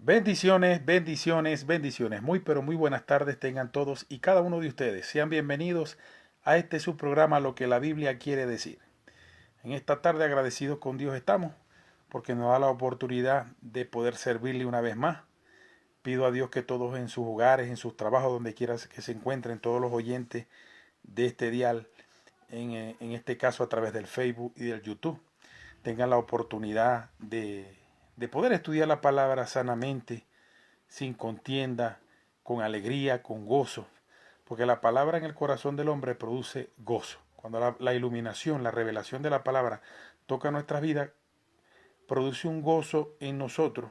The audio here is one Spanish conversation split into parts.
Bendiciones, bendiciones, bendiciones. Muy, pero muy buenas tardes tengan todos y cada uno de ustedes. Sean bienvenidos a este su programa Lo que la Biblia quiere decir. En esta tarde agradecidos con Dios estamos porque nos da la oportunidad de poder servirle una vez más. Pido a Dios que todos en sus hogares, en sus trabajos, donde quiera que se encuentren, todos los oyentes de este dial, en este caso a través del Facebook y del YouTube, tengan la oportunidad de poder estudiar la palabra sanamente, sin contienda, con alegría, con gozo, porque la palabra en el corazón del hombre produce gozo. Cuando la iluminación, la revelación de la palabra toca nuestras vidas, produce un gozo en nosotros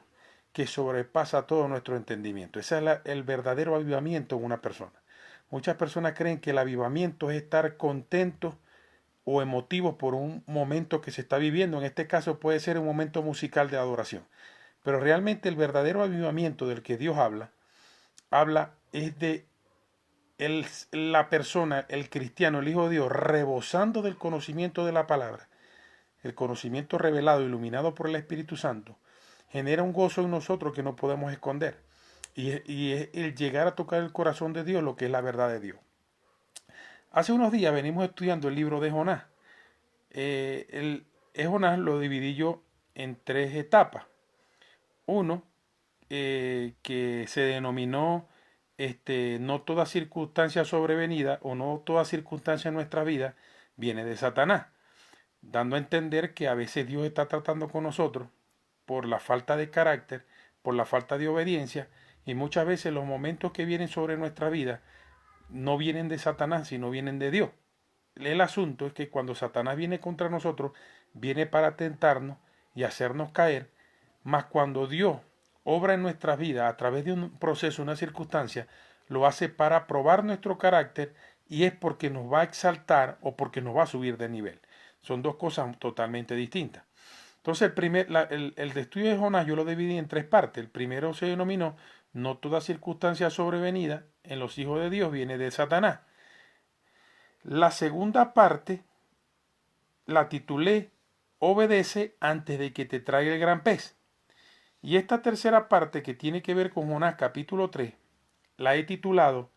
que sobrepasa todo nuestro entendimiento. Ese es el verdadero avivamiento en una persona. Muchas personas creen que el avivamiento es estar contentos o emotivos por un momento que se está viviendo. En este caso puede ser un momento musical de adoración. Pero realmente el verdadero avivamiento del que Dios habla es de la persona, el cristiano, el Hijo de Dios, rebosando del conocimiento de la palabra. El conocimiento revelado, iluminado por el Espíritu Santo, genera un gozo en nosotros que no podemos esconder. Y es el llegar a tocar el corazón de Dios, lo que es la verdad de Dios. Hace unos días venimos estudiando el libro de Jonás. Jonás lo dividí yo en tres etapas. Uno, que se denominó no toda circunstancia sobrevenida o no toda circunstancia en nuestra vida viene de Satanás, dando a entender que a veces Dios está tratando con nosotros por la falta de carácter, por la falta de obediencia, y muchas veces los momentos que vienen sobre nuestra vida no vienen de Satanás, sino vienen de Dios. El asunto es que cuando Satanás viene contra nosotros, viene para tentarnos y hacernos caer, mas cuando Dios obra en nuestras vidas a través de un proceso, una circunstancia, lo hace para probar nuestro carácter y es porque nos va a exaltar o porque nos va a subir de nivel. Son dos cosas totalmente distintas. Entonces el estudio de Jonás yo lo dividí en tres partes. El primero se denominó no toda circunstancia sobrevenida en los hijos de Dios viene de Satanás. La segunda parte la titulé Obedece antes de que te traiga el gran pez. Y esta tercera parte que tiene que ver con Jonás capítulo 3, la he titulado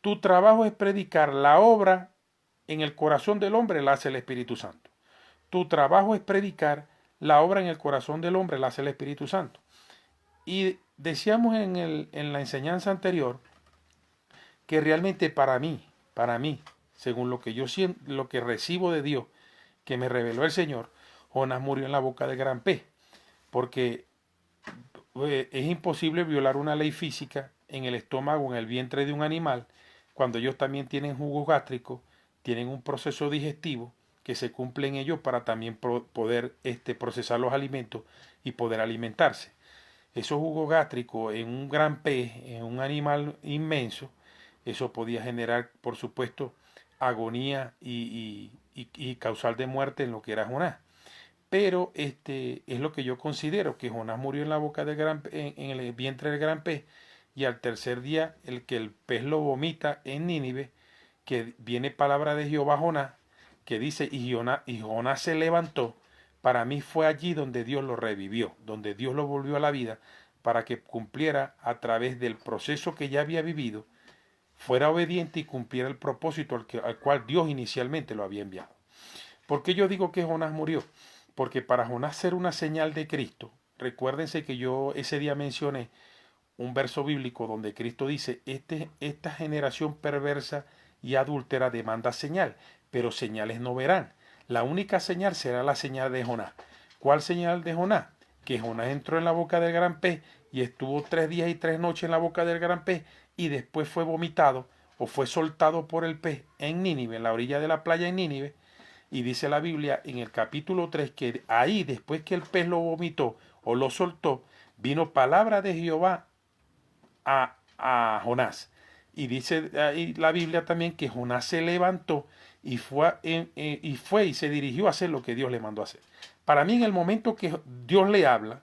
Tu trabajo es predicar la obra en el corazón del hombre, la hace el Espíritu Santo. Tu trabajo es predicar la obra en el corazón del hombre, la hace el Espíritu Santo. Y decíamos en la enseñanza anterior que realmente para mí, según lo que yo siento, lo que recibo de Dios, que me reveló el Señor, Jonás murió en la boca del gran pez, porque es imposible violar una ley física en el estómago o en el vientre de un animal cuando ellos también tienen jugos gástricos, tienen un proceso digestivo que se cumple en ellos para también poder procesar los alimentos y poder alimentarse. Esos jugos gástricos en un gran pez, en un animal inmenso, eso podía generar, por supuesto, agonía y causal de muerte en lo que era Jonás. Pero es lo que yo considero, que Jonás murió en la boca del en el vientre del gran pez, y al tercer día el pez lo vomita en Nínive, que viene palabra de Jehová a Jonás, que dice, y Jonás se levantó. Para mí fue allí donde Dios lo revivió, donde Dios lo volvió a la vida, para que cumpliera a través del proceso que ya había vivido, fuera obediente y cumpliera el propósito al cual Dios inicialmente lo había enviado. ¿Por qué yo digo que Jonás murió? Porque para Jonás ser una señal de Cristo, recuérdense que yo ese día mencioné un verso bíblico donde Cristo dice, esta generación perversa y adúltera demanda señal, pero señales no verán. La única señal será la señal de Jonás. ¿Cuál señal de Jonás? Que Jonás entró en la boca del gran pez y estuvo 3 días y 3 noches en la boca del gran pez y después fue vomitado o fue soltado por el pez en Nínive, en la orilla de la playa en Nínive. Y dice la Biblia en el capítulo 3 que ahí, después que el pez lo vomitó o lo soltó, vino palabra de Jehová a Jonás. Y dice ahí la Biblia también que Jonás se levantó y se dirigió a hacer lo que Dios le mandó a hacer. Para mí, en el momento que Dios le habla,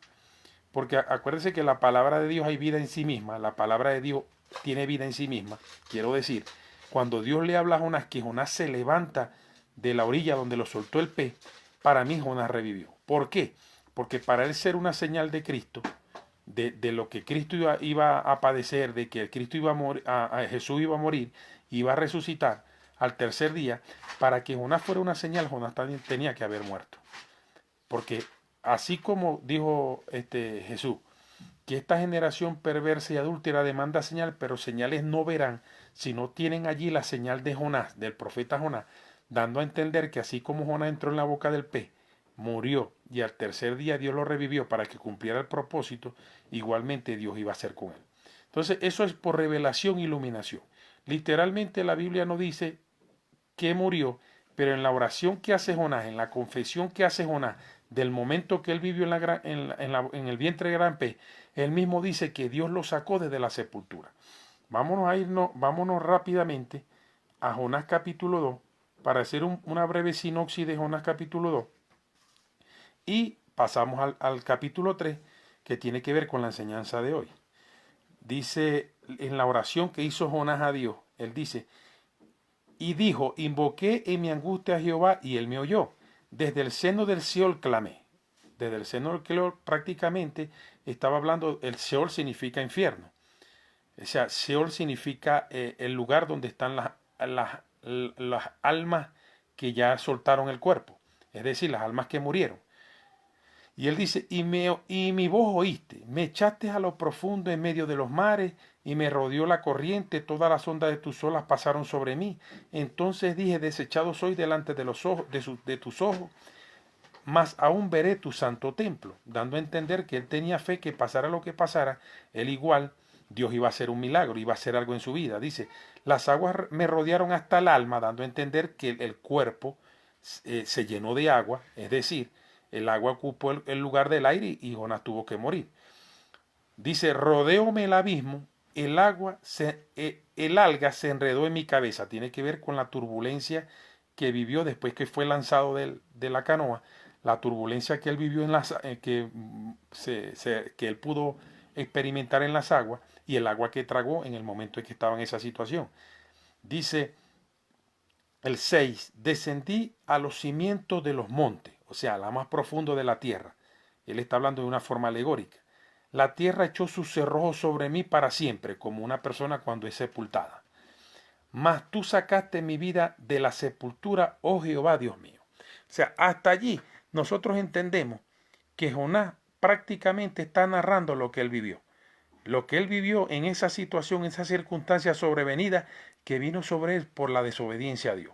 porque acuérdense que la palabra de Dios hay vida en sí misma, la palabra de Dios tiene vida en sí misma, quiero decir, cuando Dios le habla a Jonás, que Jonás se levanta de la orilla donde lo soltó el pez, para mí Jonás revivió. ¿Por qué? Porque para él ser una señal de Cristo, de lo que Cristo iba a padecer, de que Cristo iba a morir, Jesús iba a morir, iba a resucitar al tercer día, para que Jonás fuera una señal, Jonás también tenía que haber muerto. Porque así como dijo Jesús, que esta generación perversa y adúltera demanda señal, pero señales no verán si no tienen allí la señal de Jonás, del profeta Jonás, dando a entender que así como Jonás entró en la boca del pez, murió y al tercer día Dios lo revivió para que cumpliera el propósito, igualmente Dios iba a hacer con él. Entonces eso es por revelación e iluminación. Literalmente la Biblia no dice que murió, pero en la oración que hace Jonás, en la confesión que hace Jonás, del momento que él vivió en el vientre de gran pez, él mismo dice que Dios lo sacó desde la sepultura. Vámonos rápidamente a Jonás capítulo 2 para hacer una breve sinopsis de Jonás capítulo 2 y pasamos al capítulo 3 que tiene que ver con la enseñanza de hoy. Dice en la oración que hizo Jonás a Dios, él dice, y dijo, invoqué en mi angustia a Jehová y él me oyó. Desde el seno del Seol clamé. Desde el seno del Seol prácticamente estaba hablando, el Seol significa infierno. O sea, Seol significa el lugar donde están las almas que ya soltaron el cuerpo. Es decir, las almas que murieron. Y él dice, y mi voz oíste, me echaste a lo profundo en medio de los mares, y me rodeó la corriente, todas las ondas de tus olas pasaron sobre mí. Entonces dije, desechado soy delante de los ojos, de tus ojos, mas aún veré tu santo templo, dando a entender que él tenía fe que pasara lo que pasara, él igual, Dios iba a hacer un milagro, iba a hacer algo en su vida. Dice, las aguas me rodearon hasta el alma, dando a entender que el cuerpo se llenó de agua, es decir, el agua ocupó el lugar del aire y Jonás tuvo que morir. Dice, rodeóme el abismo, el alga se enredó en mi cabeza. Tiene que ver con la turbulencia que vivió después que fue lanzado de la canoa, la turbulencia que él vivió que él pudo experimentar en las aguas y el agua que tragó en el momento en que estaba en esa situación. Dice el 6, descendí a los cimientos de los montes, o sea, a la más profundo de la tierra. Él está hablando de una forma alegórica. La tierra echó sus cerrojos sobre mí para siempre, como una persona cuando es sepultada. Mas tú sacaste mi vida de la sepultura, oh Jehová Dios mío. O sea, hasta allí nosotros entendemos que Jonás prácticamente está narrando lo que él vivió. Lo que él vivió en esa situación, en esa circunstancia sobrevenida que vino sobre él por la desobediencia a Dios.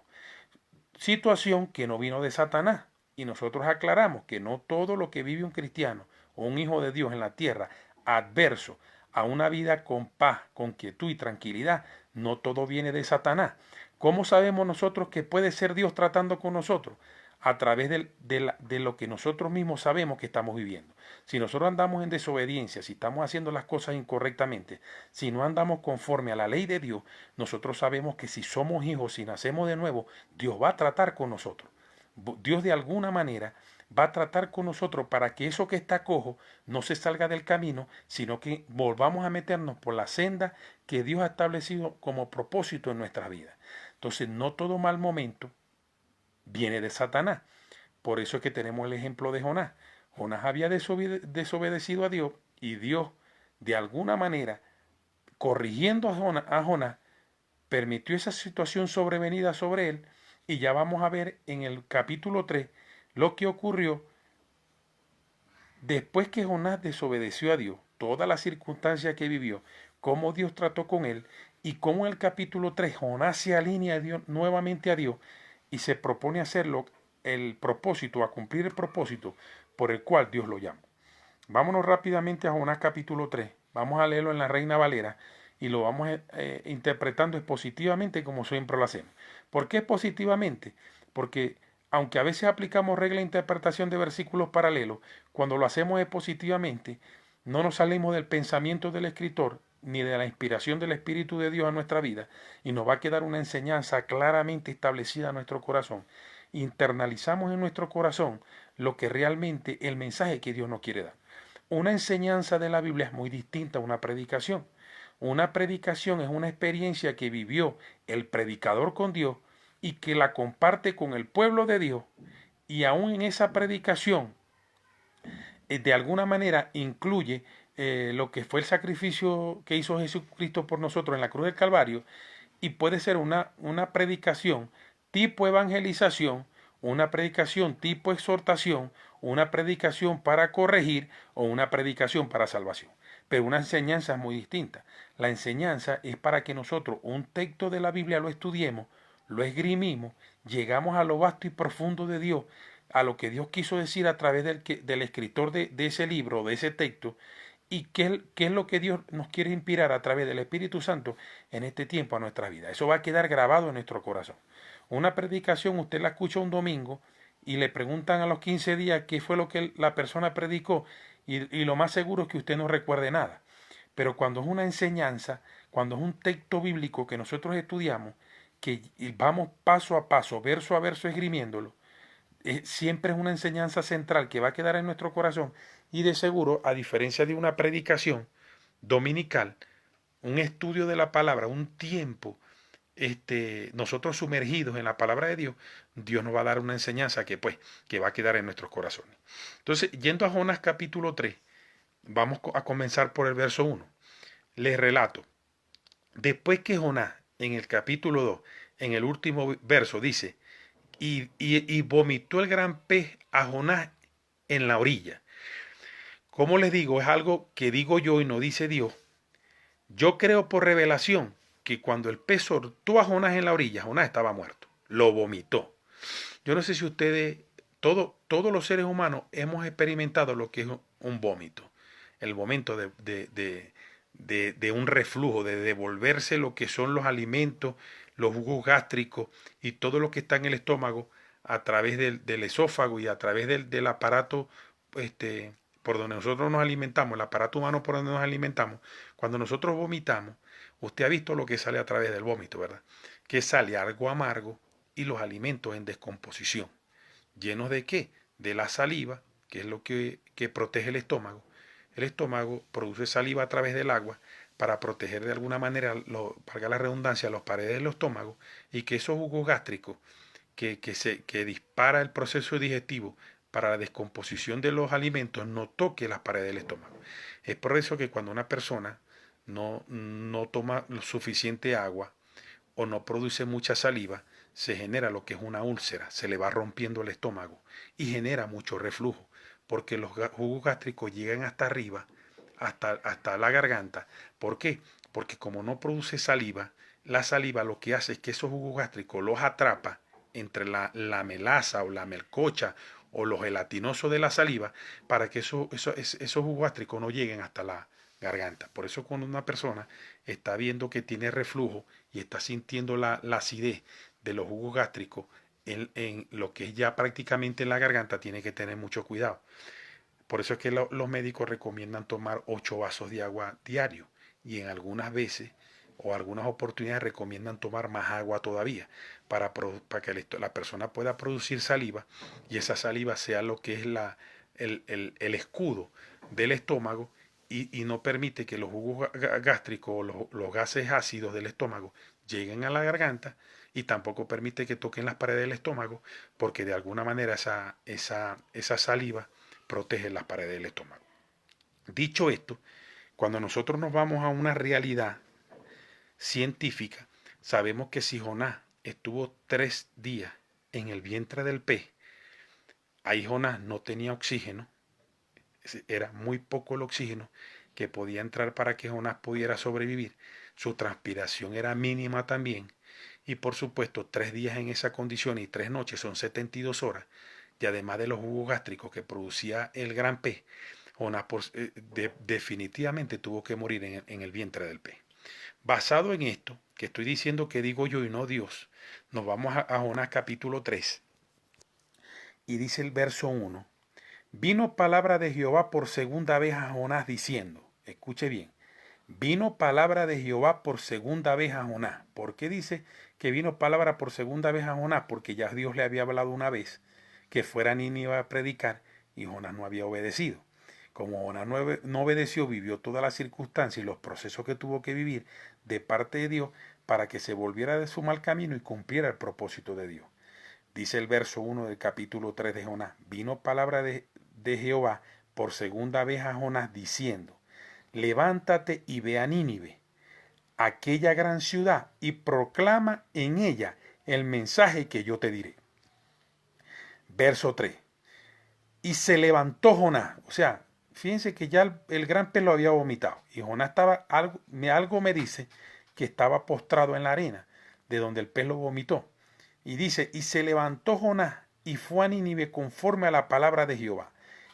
Situación que no vino de Satanás. Y nosotros aclaramos que no todo lo que vive un cristiano o un hijo de Dios en la tierra adverso a una vida con paz, con quietud y tranquilidad, no todo viene de Satanás. ¿Cómo sabemos nosotros que puede ser Dios tratando con nosotros? A través de lo que nosotros mismos sabemos que estamos viviendo. Si nosotros andamos en desobediencia, si estamos haciendo las cosas incorrectamente, si no andamos conforme a la ley de Dios, nosotros sabemos que si somos hijos, si nacemos de nuevo, Dios va a tratar con nosotros. Dios de alguna manera va a tratar con nosotros para que eso que está cojo no se salga del camino, sino que volvamos a meternos por la senda que Dios ha establecido como propósito en nuestra vida. Entonces, no todo mal momento viene de Satanás. Por eso es que tenemos el ejemplo de Jonás. Jonás había desobedecido a Dios y Dios, de alguna manera, corrigiendo a Jonás, permitió esa situación sobrevenida sobre él. Y ya vamos a ver en el capítulo 3 lo que ocurrió después que Jonás desobedeció a Dios, toda la circunstancia que vivió, cómo Dios trató con él y cómo en el capítulo 3 Jonás se alinea a Dios, nuevamente a Dios y se propone hacerlo el propósito, a cumplir el propósito por el cual Dios lo llama. Vámonos rápidamente a Jonás capítulo 3. Vamos a leerlo en la Reina Valera y lo vamos interpretando expositivamente como siempre lo hacemos. ¿Por qué expositivamente? Porque aunque a veces aplicamos regla de interpretación de versículos paralelos, cuando lo hacemos expositivamente, no nos salimos del pensamiento del escritor ni de la inspiración del Espíritu de Dios a nuestra vida y nos va a quedar una enseñanza claramente establecida en nuestro corazón. Internalizamos en nuestro corazón lo que realmente el mensaje que Dios nos quiere dar. Una enseñanza de la Biblia es muy distinta a una predicación. Una predicación es una experiencia que vivió el predicador con Dios y que la comparte con el pueblo de Dios. Y aún en esa predicación, de alguna manera incluye lo que fue el sacrificio que hizo Jesucristo por nosotros en la cruz del Calvario, y puede ser una predicación tipo evangelización, una predicación tipo exhortación, una predicación para corregir o una predicación para salvación. Pero una enseñanza es muy distinta. La enseñanza es para que nosotros un texto de la Biblia lo estudiemos, lo esgrimimos, llegamos a lo vasto y profundo de Dios, a lo que Dios quiso decir a través del escritor de ese libro, de ese texto, y qué es lo que Dios nos quiere inspirar a través del Espíritu Santo en este tiempo a nuestra vida. Eso va a quedar grabado en nuestro corazón. Una predicación, usted la escucha un domingo y le preguntan a los 15 días qué fue lo que la persona predicó, y lo más seguro es que usted no recuerde nada. Pero cuando es una enseñanza, cuando es un texto bíblico que nosotros estudiamos, que vamos paso a paso, verso a verso esgrimiéndolo, siempre es una enseñanza central que va a quedar en nuestro corazón, y de seguro, a diferencia de una predicación dominical, un estudio de la palabra, un tiempo, nosotros sumergidos en la palabra de Dios, Dios nos va a dar una enseñanza que va a quedar en nuestros corazones. Entonces, yendo a Jonás capítulo 3, vamos a comenzar por el verso 1. Les relato. Después que Jonás, en el capítulo 2, en el último verso, dice, y vomitó el gran pez a Jonás en la orilla. Como les digo, es algo que digo yo y no dice Dios. Yo creo por revelación que cuando el pez soltó a Jonás en la orilla, Jonás estaba muerto. Lo vomitó. Yo no sé si ustedes, todos los seres humanos hemos experimentado lo que es un vómito. El momento de un reflujo, de devolverse lo que son los alimentos, los jugos gástricos y todo lo que está en el estómago a través del esófago y a través del aparato, este, por donde nosotros nos alimentamos, el aparato humano por donde nos alimentamos. Cuando nosotros vomitamos, usted ha visto lo que sale a través del vómito, ¿verdad? Que sale algo amargo y los alimentos en descomposición. ¿Llenos de qué? De la saliva, que es lo que protege el estómago. El estómago produce saliva a través del agua para proteger de alguna manera, valga la redundancia, las paredes del estómago, y que esos jugos gástricos que dispara el proceso digestivo para la descomposición de los alimentos no toque las paredes del estómago. Es por eso que cuando una persona no toma lo suficiente agua o no produce mucha saliva, se genera lo que es una úlcera, se le va rompiendo el estómago y genera mucho reflujo, porque los jugos gástricos llegan hasta arriba, hasta la garganta. ¿Por qué? Porque como no produce saliva, la saliva lo que hace es que esos jugos gástricos los atrapa entre la melaza o la melcocha o lo gelatinoso de la saliva para que esos jugos gástricos no lleguen hasta la garganta. Por eso cuando una persona está viendo que tiene reflujo y está sintiendo la acidez de los jugos gástricos en lo que es ya prácticamente en la garganta, tiene que tener mucho cuidado. Por eso es que los médicos recomiendan tomar 8 vasos de agua diario, y en algunas veces o algunas oportunidades recomiendan tomar más agua todavía para que la persona pueda producir saliva, y esa saliva sea lo que es el escudo del estómago, y no permite que los jugos gástricos o los gases ácidos del estómago lleguen a la garganta, y tampoco permite que toquen las paredes del estómago, porque de alguna manera esa saliva protege las paredes del estómago. Dicho esto, cuando nosotros nos vamos a una realidad científica, sabemos que si Jonás estuvo 3 días en el vientre del pez, ahí Jonás no tenía oxígeno, era muy poco el oxígeno que podía entrar para que Jonás pudiera sobrevivir. Su transpiración era mínima también, y por supuesto 3 días en esa condición y 3 noches son 72 horas, y además de los jugos gástricos que producía el gran pez, Jonás definitivamente tuvo que morir en el vientre del pez. Basado en esto, que estoy diciendo que digo yo y no Dios, nos vamos a Jonás capítulo 3, y dice el verso 1: vino palabra de Jehová por segunda vez a Jonás diciendo, escuche bien, vino palabra de Jehová por segunda vez a Jonás. ¿Por qué dice que vino palabra por segunda vez a Jonás? Porque ya Dios le había hablado una vez que fuera a Nínive a predicar, y Jonás no había obedecido. Como Jonás no obedeció, vivió todas las circunstancias y los procesos que tuvo que vivir de parte de Dios para que se volviera de su mal camino y cumpliera el propósito de Dios. Dice el verso 1 del capítulo 3 de Jonás: vino palabra de Jehová por segunda vez a Jonás diciendo. levántate y ve a Nínive, aquella gran ciudad, y proclama en ella el mensaje que yo te diré. Verso 3. Y se levantó Jonás, o sea, fíjense que ya el gran pez lo había vomitado, y Jonás estaba, algo me dice que estaba postrado en la arena, de donde el pez lo vomitó. Y dice, y se levantó Jonás y fue a Nínive conforme a la palabra de Jehová.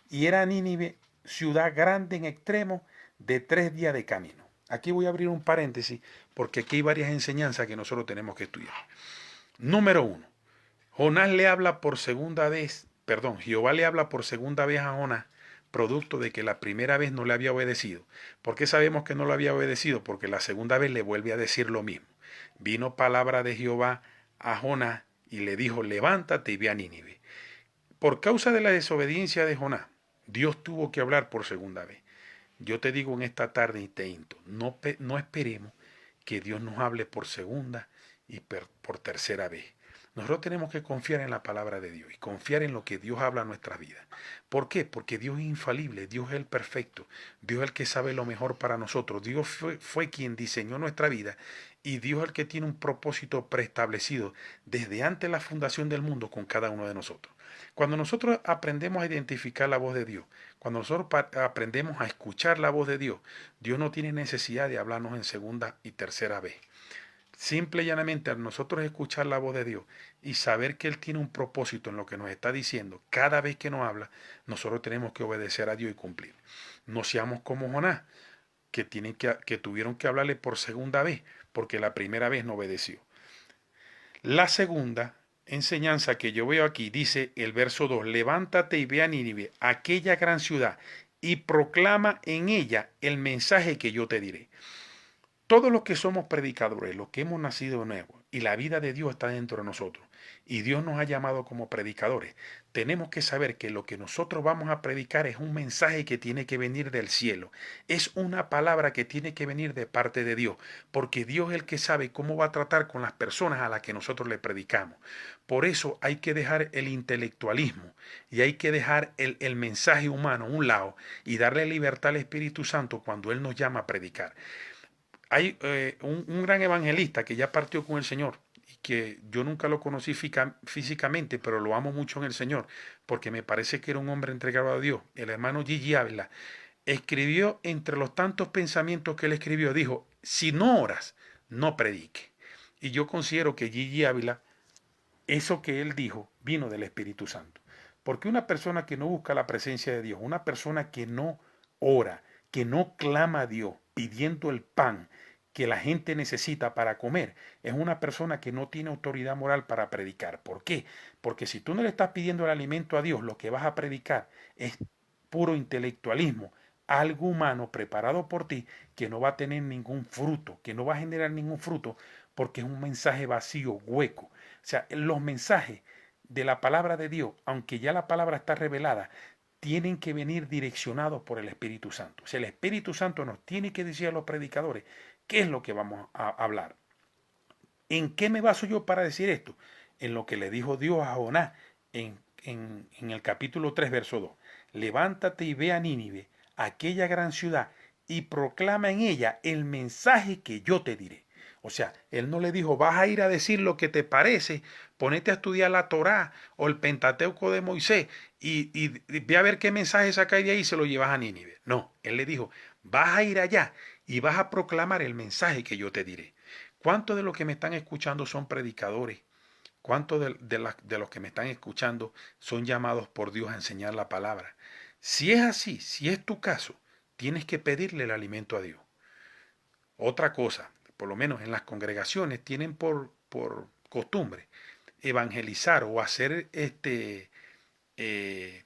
Y era Nínive ciudad grande en extremo, de 3 días de camino. Aquí voy a abrir un paréntesis porque aquí hay varias enseñanzas que nosotros tenemos que estudiar. Número 1. Jonás le habla por segunda vez, perdón, Jehová le habla por segunda vez a Jonás, producto de que la primera vez no le había obedecido. ¿Por qué sabemos que no lo había obedecido? Porque la segunda vez le vuelve a decir lo mismo. Vino palabra de Jehová a Jonás y le dijo, levántate y ve a Nínive. Por causa de la desobediencia de Jonás, Dios tuvo que hablar por segunda vez. Yo te digo en esta tarde y te insto, no esperemos que Dios nos hable por segunda y por tercera vez. Nosotros tenemos que confiar en la palabra de Dios y confiar en lo que Dios habla en nuestras vidas. ¿Por qué? Porque Dios es infalible, Dios es el perfecto, Dios es el que sabe lo mejor para nosotros. Dios fue quien diseñó nuestra vida y Dios es el que tiene un propósito preestablecido desde antes de la fundación del mundo con cada uno de nosotros. Cuando nosotros aprendemos a identificar la voz de Dios, cuando nosotros aprendemos a escuchar la voz de Dios, Dios no tiene necesidad de hablarnos en segunda y tercera vez. Simple y llanamente al nosotros escuchar la voz de Dios y saber que Él tiene un propósito en lo que nos está diciendo, cada vez que nos habla, nosotros tenemos que obedecer a Dios y cumplir. No seamos como Jonás, que tuvieron que hablarle por segunda vez, porque la primera vez no obedeció. La segunda enseñanza que yo veo aquí dice el verso 2, levántate y ve a Nínive, aquella gran ciudad, y proclama en ella el mensaje que yo te diré. Todos los que somos predicadores, los que hemos nacido de nuevo, y la vida de Dios está dentro de nosotros, y Dios nos ha llamado como predicadores, tenemos que saber que lo que nosotros vamos a predicar es un mensaje que tiene que venir del cielo, es una palabra que tiene que venir de parte de Dios, porque Dios es el que sabe cómo va a tratar con las personas a las que nosotros le predicamos. Por eso hay que dejar el intelectualismo y hay que dejar el mensaje humano a un lado y darle libertad al Espíritu Santo cuando Él nos llama a predicar. Hay un gran evangelista que ya partió con el Señor y que yo nunca lo conocí físicamente, pero lo amo mucho en el Señor, porque me parece que era un hombre entregado a Dios. El hermano Gigi Ávila escribió, entre los tantos pensamientos que él escribió, dijo, si no oras, no predique. Y yo considero que Gigi Ávila, eso que él dijo, vino del Espíritu Santo. Porque una persona que no busca la presencia de Dios, una persona que no ora, que no clama a Dios pidiendo el pan que la gente necesita para comer, es una persona que no tiene autoridad moral para predicar. ¿Por qué? Porque si tú no le estás pidiendo el alimento a Dios, lo que vas a predicar es puro intelectualismo, algo humano preparado por ti que no va a tener ningún fruto, que no va a generar ningún fruto porque es un mensaje vacío, hueco. O sea, los mensajes de la palabra de Dios, aunque ya la palabra está revelada, tienen que venir direccionados por el Espíritu Santo. O sea, el Espíritu Santo nos tiene que decir a los predicadores qué es lo que vamos a hablar. ¿En qué me baso yo para decir esto? En lo que le dijo Dios a Jonás en el capítulo 3, verso 2. Levántate y ve a Nínive, aquella gran ciudad, y proclama en ella el mensaje que yo te diré. O sea, él no le dijo, vas a ir a decir lo que te parece, ponete a estudiar la Torá o el Pentateuco de Moisés y ve a ver qué mensaje sacáis de ahí y se lo llevas a Nínive. No, él le dijo, vas a ir allá y vas a proclamar el mensaje que yo te diré. ¿Cuántos de los que me están escuchando son predicadores? ¿Cuántos de los que me están escuchando son llamados por Dios a enseñar la palabra? Si es así, si es tu caso, tienes que pedirle el alimento a Dios. Otra cosa, por lo menos en las congregaciones tienen por costumbre evangelizar o hacer eh,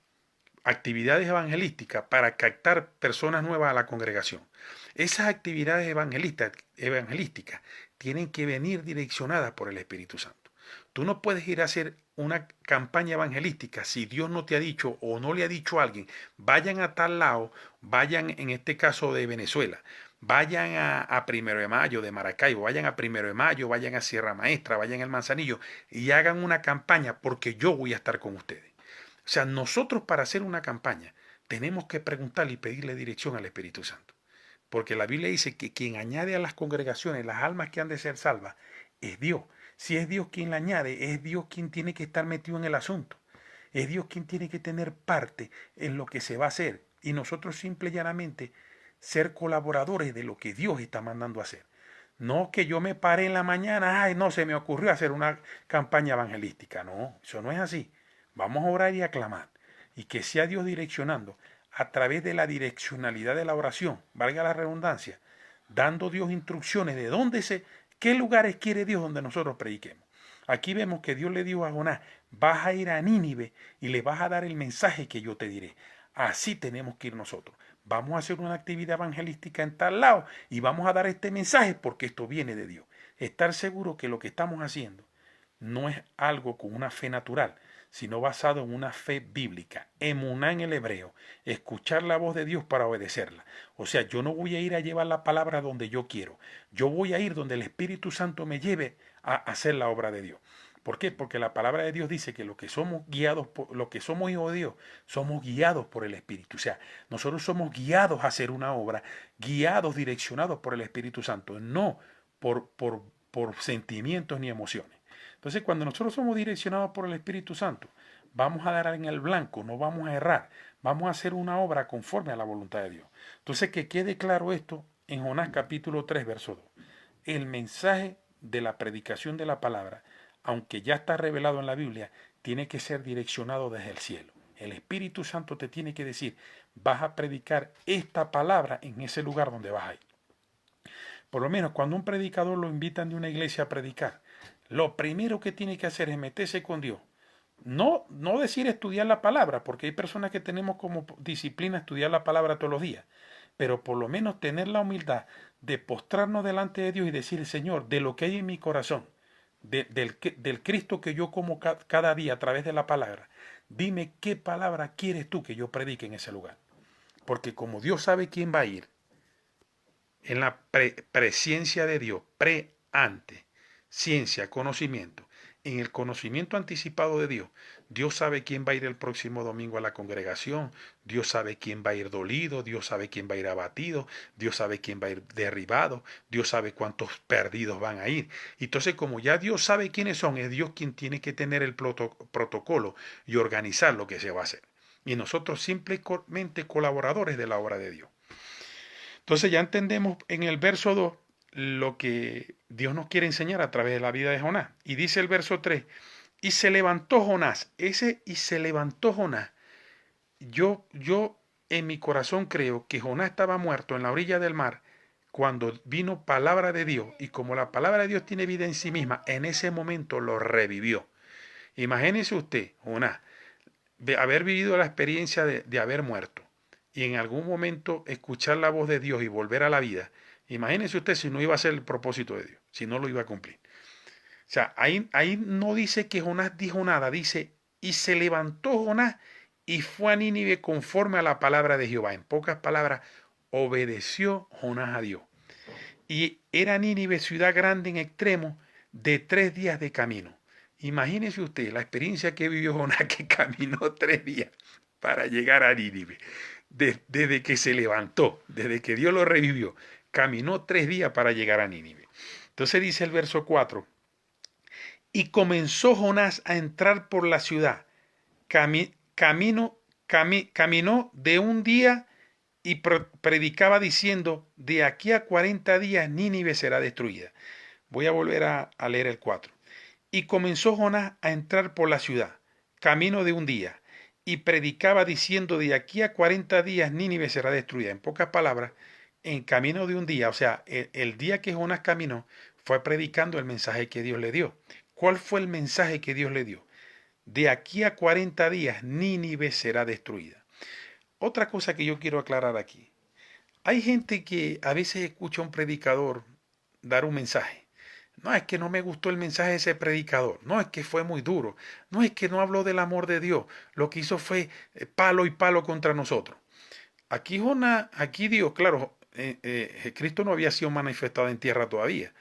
actividades evangelísticas para captar personas nuevas a la congregación. Esas actividades evangelísticas tienen que venir direccionadas por el Espíritu Santo. Tú no puedes ir a hacer una campaña evangelística si Dios no te ha dicho o no le ha dicho a alguien, vayan a tal lado, vayan en este caso de Venezuela, vayan a Primero de Mayo de Maracaibo, vayan a Primero de Mayo, vayan a Sierra Maestra, vayan al Manzanillo y hagan una campaña porque yo voy a estar con ustedes. O sea, nosotros para hacer una campaña tenemos que preguntarle y pedirle dirección al Espíritu Santo. porque la Biblia dice que quien añade a las congregaciones las almas que han de ser salvas es Dios. Si es Dios quien la añade, es Dios quien tiene que estar metido en el asunto. Es Dios quien tiene que tener parte en lo que se va a hacer. Y nosotros simple y llanamente ser colaboradores de lo que Dios está mandando a hacer. No que yo me pare en la mañana, ay, no, se me ocurrió hacer una campaña evangelística. No, eso no es así. Vamos a orar y a clamar. Y que sea Dios direccionando a través de la direccionalidad de la oración, valga la redundancia, dando Dios instrucciones de qué lugares quiere Dios donde nosotros prediquemos. Aquí vemos que Dios le dijo a Jonás, vas a ir a Nínive y le vas a dar el mensaje que yo te diré. Así tenemos que ir nosotros. Vamos a hacer una actividad evangelística en tal lado y vamos a dar este mensaje porque esto viene de Dios. Estar seguro que lo que estamos haciendo no es algo con una fe natural, sino basado en una fe bíblica, emuná en el hebreo, escuchar la voz de Dios para obedecerla. O sea, yo no voy a ir a llevar la palabra donde yo quiero, yo voy a ir donde el Espíritu Santo me lleve a hacer la obra de Dios. ¿Por qué? Porque la palabra de Dios dice que los que somos guiados, los que somos hijos de Dios, somos guiados por el Espíritu. O sea, nosotros somos guiados a hacer una obra, guiados, direccionados por el Espíritu Santo, no por sentimientos ni emociones. Entonces, cuando nosotros somos direccionados por el Espíritu Santo, vamos a dar en el blanco, no vamos a errar, vamos a hacer una obra conforme a la voluntad de Dios. Entonces, que quede claro esto en Jonás capítulo 3, verso 2. El mensaje de la predicación de la palabra, aunque ya está revelado en la Biblia, tiene que ser direccionado desde el cielo. El Espíritu Santo te tiene que decir, vas a predicar esta palabra en ese lugar donde vas a ir. Por lo menos cuando un predicador lo invitan de una iglesia a predicar, lo primero que tiene que hacer es meterse con Dios. No decir estudiar la palabra, porque hay personas que tenemos como disciplina estudiar la palabra todos los días, pero por lo menos tener la humildad de postrarnos delante de Dios y decir, Señor, de lo que hay en mi corazón, del Cristo que yo como cada día a través de la palabra, dime qué palabra quieres tú que yo predique en ese lugar. Porque como Dios sabe quién va a ir, en la presencia de Dios, ante, ciencia, conocimiento, en el conocimiento anticipado de Dios, Dios sabe quién va a ir el próximo domingo a la congregación, Dios sabe quién va a ir dolido, Dios sabe quién va a ir abatido, Dios sabe quién va a ir derribado, Dios sabe cuántos perdidos van a ir. Entonces, como ya Dios sabe quiénes son, es Dios quien tiene que tener el protocolo y organizar lo que se va a hacer. Y nosotros simplemente colaboradores de la obra de Dios. Entonces ya entendemos en el verso 2 lo que Dios nos quiere enseñar a través de la vida de Jonás. Y dice el verso 3, y se levantó Jonás, y se levantó Jonás. Yo en mi corazón creo que Jonás estaba muerto en la orilla del mar cuando vino palabra de Dios. Y como la palabra de Dios tiene vida en sí misma, en ese momento lo revivió. Imagínese usted, Jonás, de haber vivido la experiencia de haber muerto y en algún momento escuchar la voz de Dios y volver a la vida. Imagínese usted si no iba a ser el propósito de Dios, si no lo iba a cumplir. O sea, ahí no dice que Jonás dijo nada, dice, y se levantó Jonás y fue a Nínive conforme a la palabra de Jehová. En pocas palabras, obedeció Jonás a Dios. Y era Nínive ciudad grande en extremo de 3 días de camino. Imagínese usted la experiencia que vivió Jonás, que caminó 3 días para llegar a Nínive. Desde que se levantó, desde que Dios lo revivió, caminó 3 días para llegar a Nínive. Entonces dice el verso 4, y comenzó Jonás a entrar por la ciudad, caminó de un día y predicaba diciendo, de aquí a 40 días Nínive será destruida. Voy a volver a leer el 4. Y comenzó Jonás a entrar por la ciudad, camino de un día, y predicaba diciendo, de aquí a 40 días Nínive será destruida. En pocas palabras, en camino de un día, o sea, el día que Jonás caminó, fue predicando el mensaje que Dios le dio. ¿Cuál fue el mensaje que Dios le dio? De aquí a 40 días Nínive será destruida. Otra cosa que yo quiero aclarar aquí. Hay gente que a veces escucha a un predicador dar un mensaje. No, es que no me gustó el mensaje de ese predicador. No, es que fue muy duro. No, es que no habló del amor de Dios. Lo que hizo fue palo y palo contra nosotros. Aquí Dios, claro, Cristo no había sido manifestado en tierra todavía.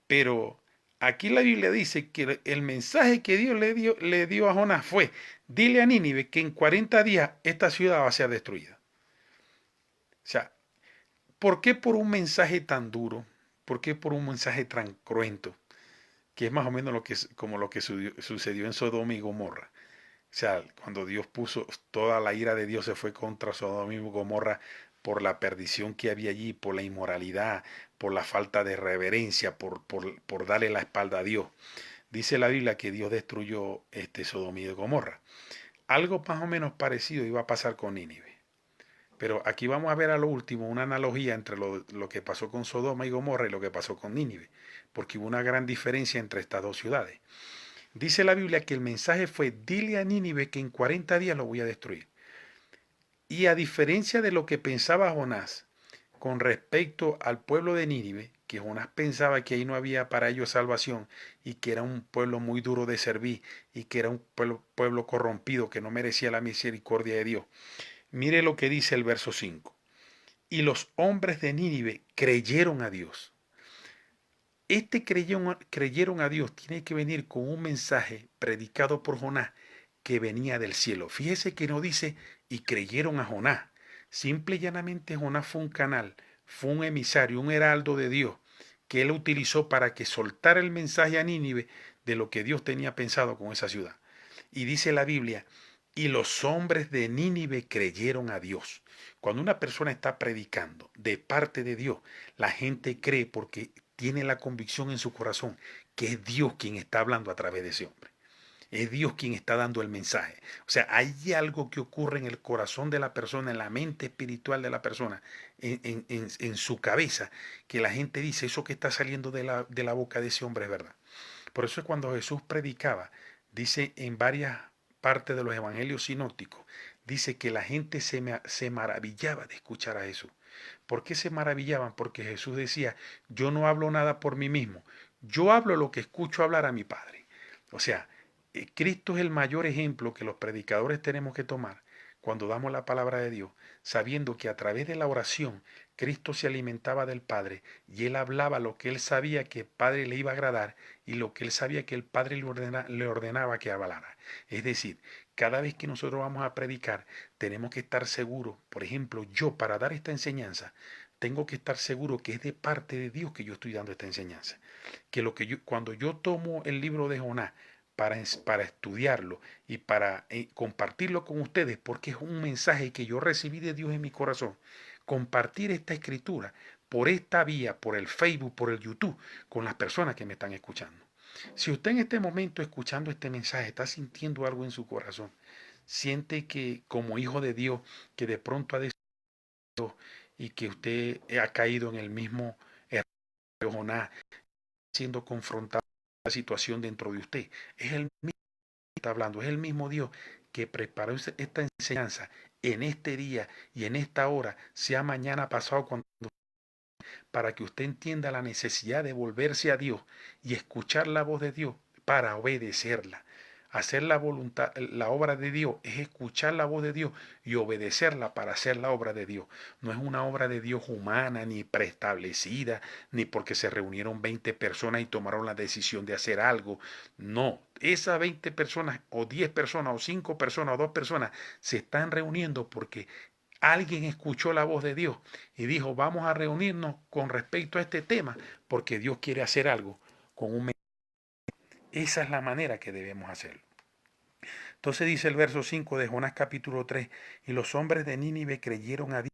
Pero aquí la Biblia dice que el mensaje que Dios le dio a Jonás fue, dile a Nínive que en 40 días esta ciudad va a ser destruida. O sea, ¿Por qué por un mensaje tan duro? ¿Por qué por un mensaje tan cruento? Que es más o menos como lo que sucedió en Sodoma y Gomorra. O sea, cuando Dios puso, toda la ira de Dios se fue contra Sodoma y Gomorra por la perdición que había allí, por la inmoralidad, por la falta de reverencia, por darle la espalda a Dios. Dice la Biblia que Dios destruyó Sodoma y Gomorra. Algo más o menos parecido iba a pasar con Nínive. Pero aquí vamos a ver a lo último una analogía entre lo que pasó con Sodoma y Gomorra y lo que pasó con Nínive, porque hubo una gran diferencia entre estas dos ciudades. Dice la Biblia que el mensaje fue: dile a Nínive que en 40 días lo voy a destruir. Y a diferencia de lo que pensaba Jonás con respecto al pueblo de Nínive, que Jonás pensaba que ahí no había para ellos salvación y que era un pueblo muy duro de servir y que era un pueblo corrompido que no merecía la misericordia de Dios. Mire lo que dice el verso 5. Y los hombres de Nínive creyeron a Dios. Creyeron a Dios tiene que venir con un mensaje predicado por Jonás que venía del cielo. Fíjese que no dice y creyeron a Jonás. Simple y llanamente Jonás fue un canal, fue un emisario, un heraldo de Dios que él utilizó para que soltara el mensaje a Nínive de lo que Dios tenía pensado con esa ciudad. Y dice la Biblia, y los hombres de Nínive creyeron a Dios. Cuando una persona está predicando de parte de Dios, la gente cree porque tiene la convicción en su corazón que es Dios quien está hablando a través de ese hombre. Es Dios quien está dando el mensaje. O sea, hay algo que ocurre en el corazón de la persona, en la mente espiritual de la persona, en su cabeza, que la gente dice, eso que está saliendo de la boca de ese hombre es verdad. Por eso es cuando Jesús predicaba, dice en varias partes de los evangelios sinópticos, dice que la gente se maravillaba de escuchar a Jesús. ¿Por qué se maravillaban? Porque Jesús decía, yo no hablo nada por mí mismo, yo hablo lo que escucho hablar a mi Padre. O sea, Cristo es el mayor ejemplo que los predicadores tenemos que tomar cuando damos la palabra de Dios, sabiendo que a través de la oración Cristo se alimentaba del Padre y él hablaba lo que él sabía que el Padre le iba a agradar y lo que él sabía que el Padre le ordenaba que hablara. Es decir, cada vez que nosotros vamos a predicar, tenemos que estar seguros. Por ejemplo, yo para dar esta enseñanza, tengo que estar seguro que es de parte de Dios que yo estoy dando esta enseñanza. Que cuando yo tomo el libro de Jonás para estudiarlo y para compartirlo con ustedes, porque es un mensaje que yo recibí de Dios en mi corazón, compartir esta escritura por esta vía, por el Facebook, por el YouTube, con las personas que me están escuchando. Si usted en este momento escuchando este mensaje está sintiendo algo en su corazón, siente que como hijo de Dios, que de pronto ha decidido y que usted ha caído en el mismo error de Jonás, siendo confrontado con la situación dentro de usted, es el mismo que está hablando, es el mismo Dios que preparó esta enseñanza en este día y en esta hora, sea mañana pasado, para que usted entienda la necesidad de volverse a Dios y escuchar la voz de Dios para obedecerla. Hacer la voluntad, la obra de Dios es escuchar la voz de Dios y obedecerla para hacer la obra de Dios. No es una obra de Dios humana ni preestablecida, ni porque se reunieron 20 personas y tomaron la decisión de hacer algo. No, esas 20 personas o 10 personas o 5 personas o 2 personas se están reuniendo porque alguien escuchó la voz de Dios y dijo, vamos a reunirnos con respecto a este tema porque Dios quiere hacer algo con un mensaje. Esa es la manera que debemos hacerlo. Entonces dice el verso 5 de Jonás capítulo 3, y los hombres de Nínive creyeron a Dios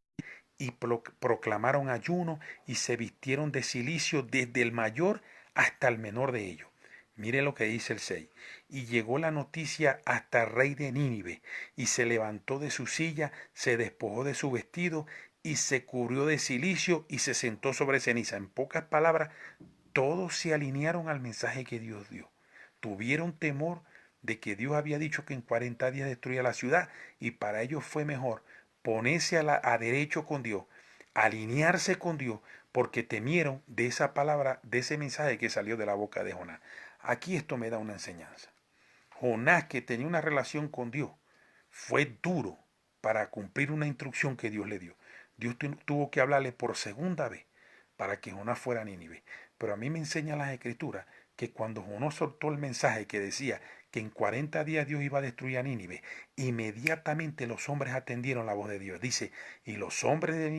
y proclamaron ayuno y se vistieron de cilicio desde el mayor hasta el menor de ellos. Mire lo que dice el 6. Y llegó la noticia hasta el rey de Nínive, y se levantó de su silla, se despojó de su vestido, y se cubrió de cilicio, y se sentó sobre ceniza. En pocas palabras, todos se alinearon al mensaje que Dios dio. Tuvieron temor de que Dios había dicho que en 40 días destruía la ciudad, y para ellos fue mejor ponerse a derecho con Dios, alinearse con Dios, porque temieron de esa palabra, de ese mensaje que salió de la boca de Jonás. Aquí esto me da una enseñanza. Jonás, que tenía una relación con Dios, fue duro para cumplir una instrucción que Dios le dio. Dios tuvo que hablarle por segunda vez para que Jonás fuera a Nínive. Pero a mí me enseñan las escrituras que cuando Jonás soltó el mensaje que decía que en 40 días Dios iba a destruir a Nínive. Inmediatamente los hombres atendieron la voz de Dios. Dice, y los hombres de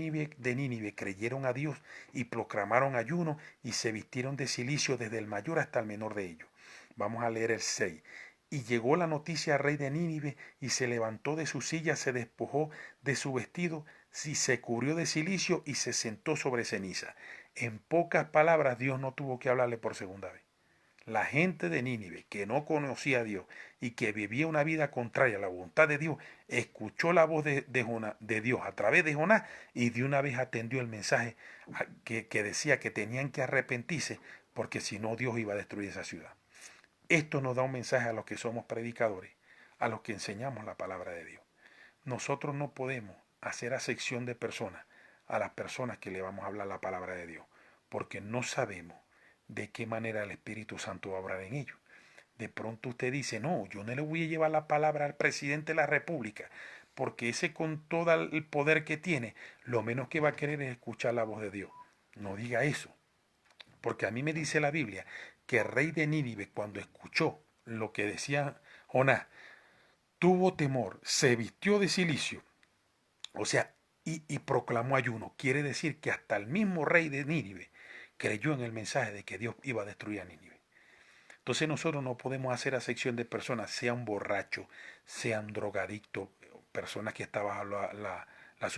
Nínive creyeron a Dios y proclamaron ayuno y se vistieron de cilicio desde el mayor hasta el menor de ellos. Vamos a leer el 6. Y llegó la noticia al rey de Nínive y se levantó de su silla, se despojó de su vestido, y se cubrió de cilicio y se sentó sobre ceniza. En pocas palabras, Dios no tuvo que hablarle por segunda vez. La gente de Nínive, que no conocía a Dios y que vivía una vida contraria a la voluntad de Dios, escuchó la voz de Dios a través de Jonás y de una vez atendió el mensaje que decía que tenían que arrepentirse porque si no Dios iba a destruir esa ciudad. Esto nos da un mensaje a los que somos predicadores, a los que enseñamos la palabra de Dios. Nosotros no podemos hacer acepción de personas a las personas que le vamos a hablar la palabra de Dios, porque no sabemos de qué manera el Espíritu Santo va a obrar en ellos. De pronto usted dice, no, yo no le voy a llevar la palabra al presidente de la República, porque ese con todo el poder que tiene, lo menos que va a querer es escuchar la voz de Dios. No diga eso, porque a mí me dice la Biblia que el rey de Nínive, cuando escuchó lo que decía Jonás, tuvo temor, se vistió de cilicio, o sea, y proclamó ayuno. Quiere decir que hasta el mismo rey de Nínive creyó en el mensaje de que Dios iba a destruir a Nínive. Entonces nosotros no podemos hacer acepción de personas, sean borrachos, sean drogadictos, personas que están bajo las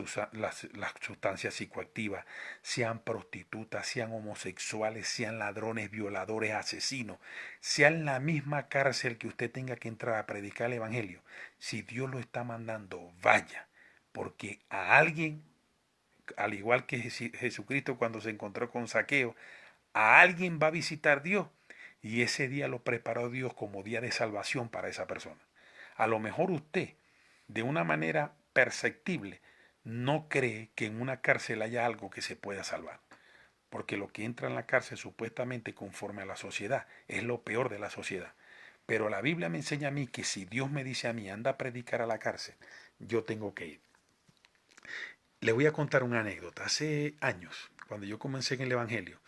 sustancias psicoactivas, sean prostitutas, sean homosexuales, sean ladrones, violadores, asesinos, sean la misma cárcel que usted tenga que entrar a predicar el Evangelio. Si Dios lo está mandando, vaya, porque a alguien, al igual que Jesucristo cuando se encontró con Zaqueo, a alguien va a visitar Dios y ese día lo preparó Dios como día de salvación para esa persona. A lo mejor usted, de una manera perceptible, no cree que en una cárcel haya algo que se pueda salvar. Porque lo que entra en la cárcel supuestamente conforme a la sociedad es lo peor de la sociedad. Pero la Biblia me enseña a mí que si Dios me dice a mí, anda a predicar a la cárcel, yo tengo que ir. Le voy a contar una anécdota. Hace años, cuando yo comencé en el Evangelio,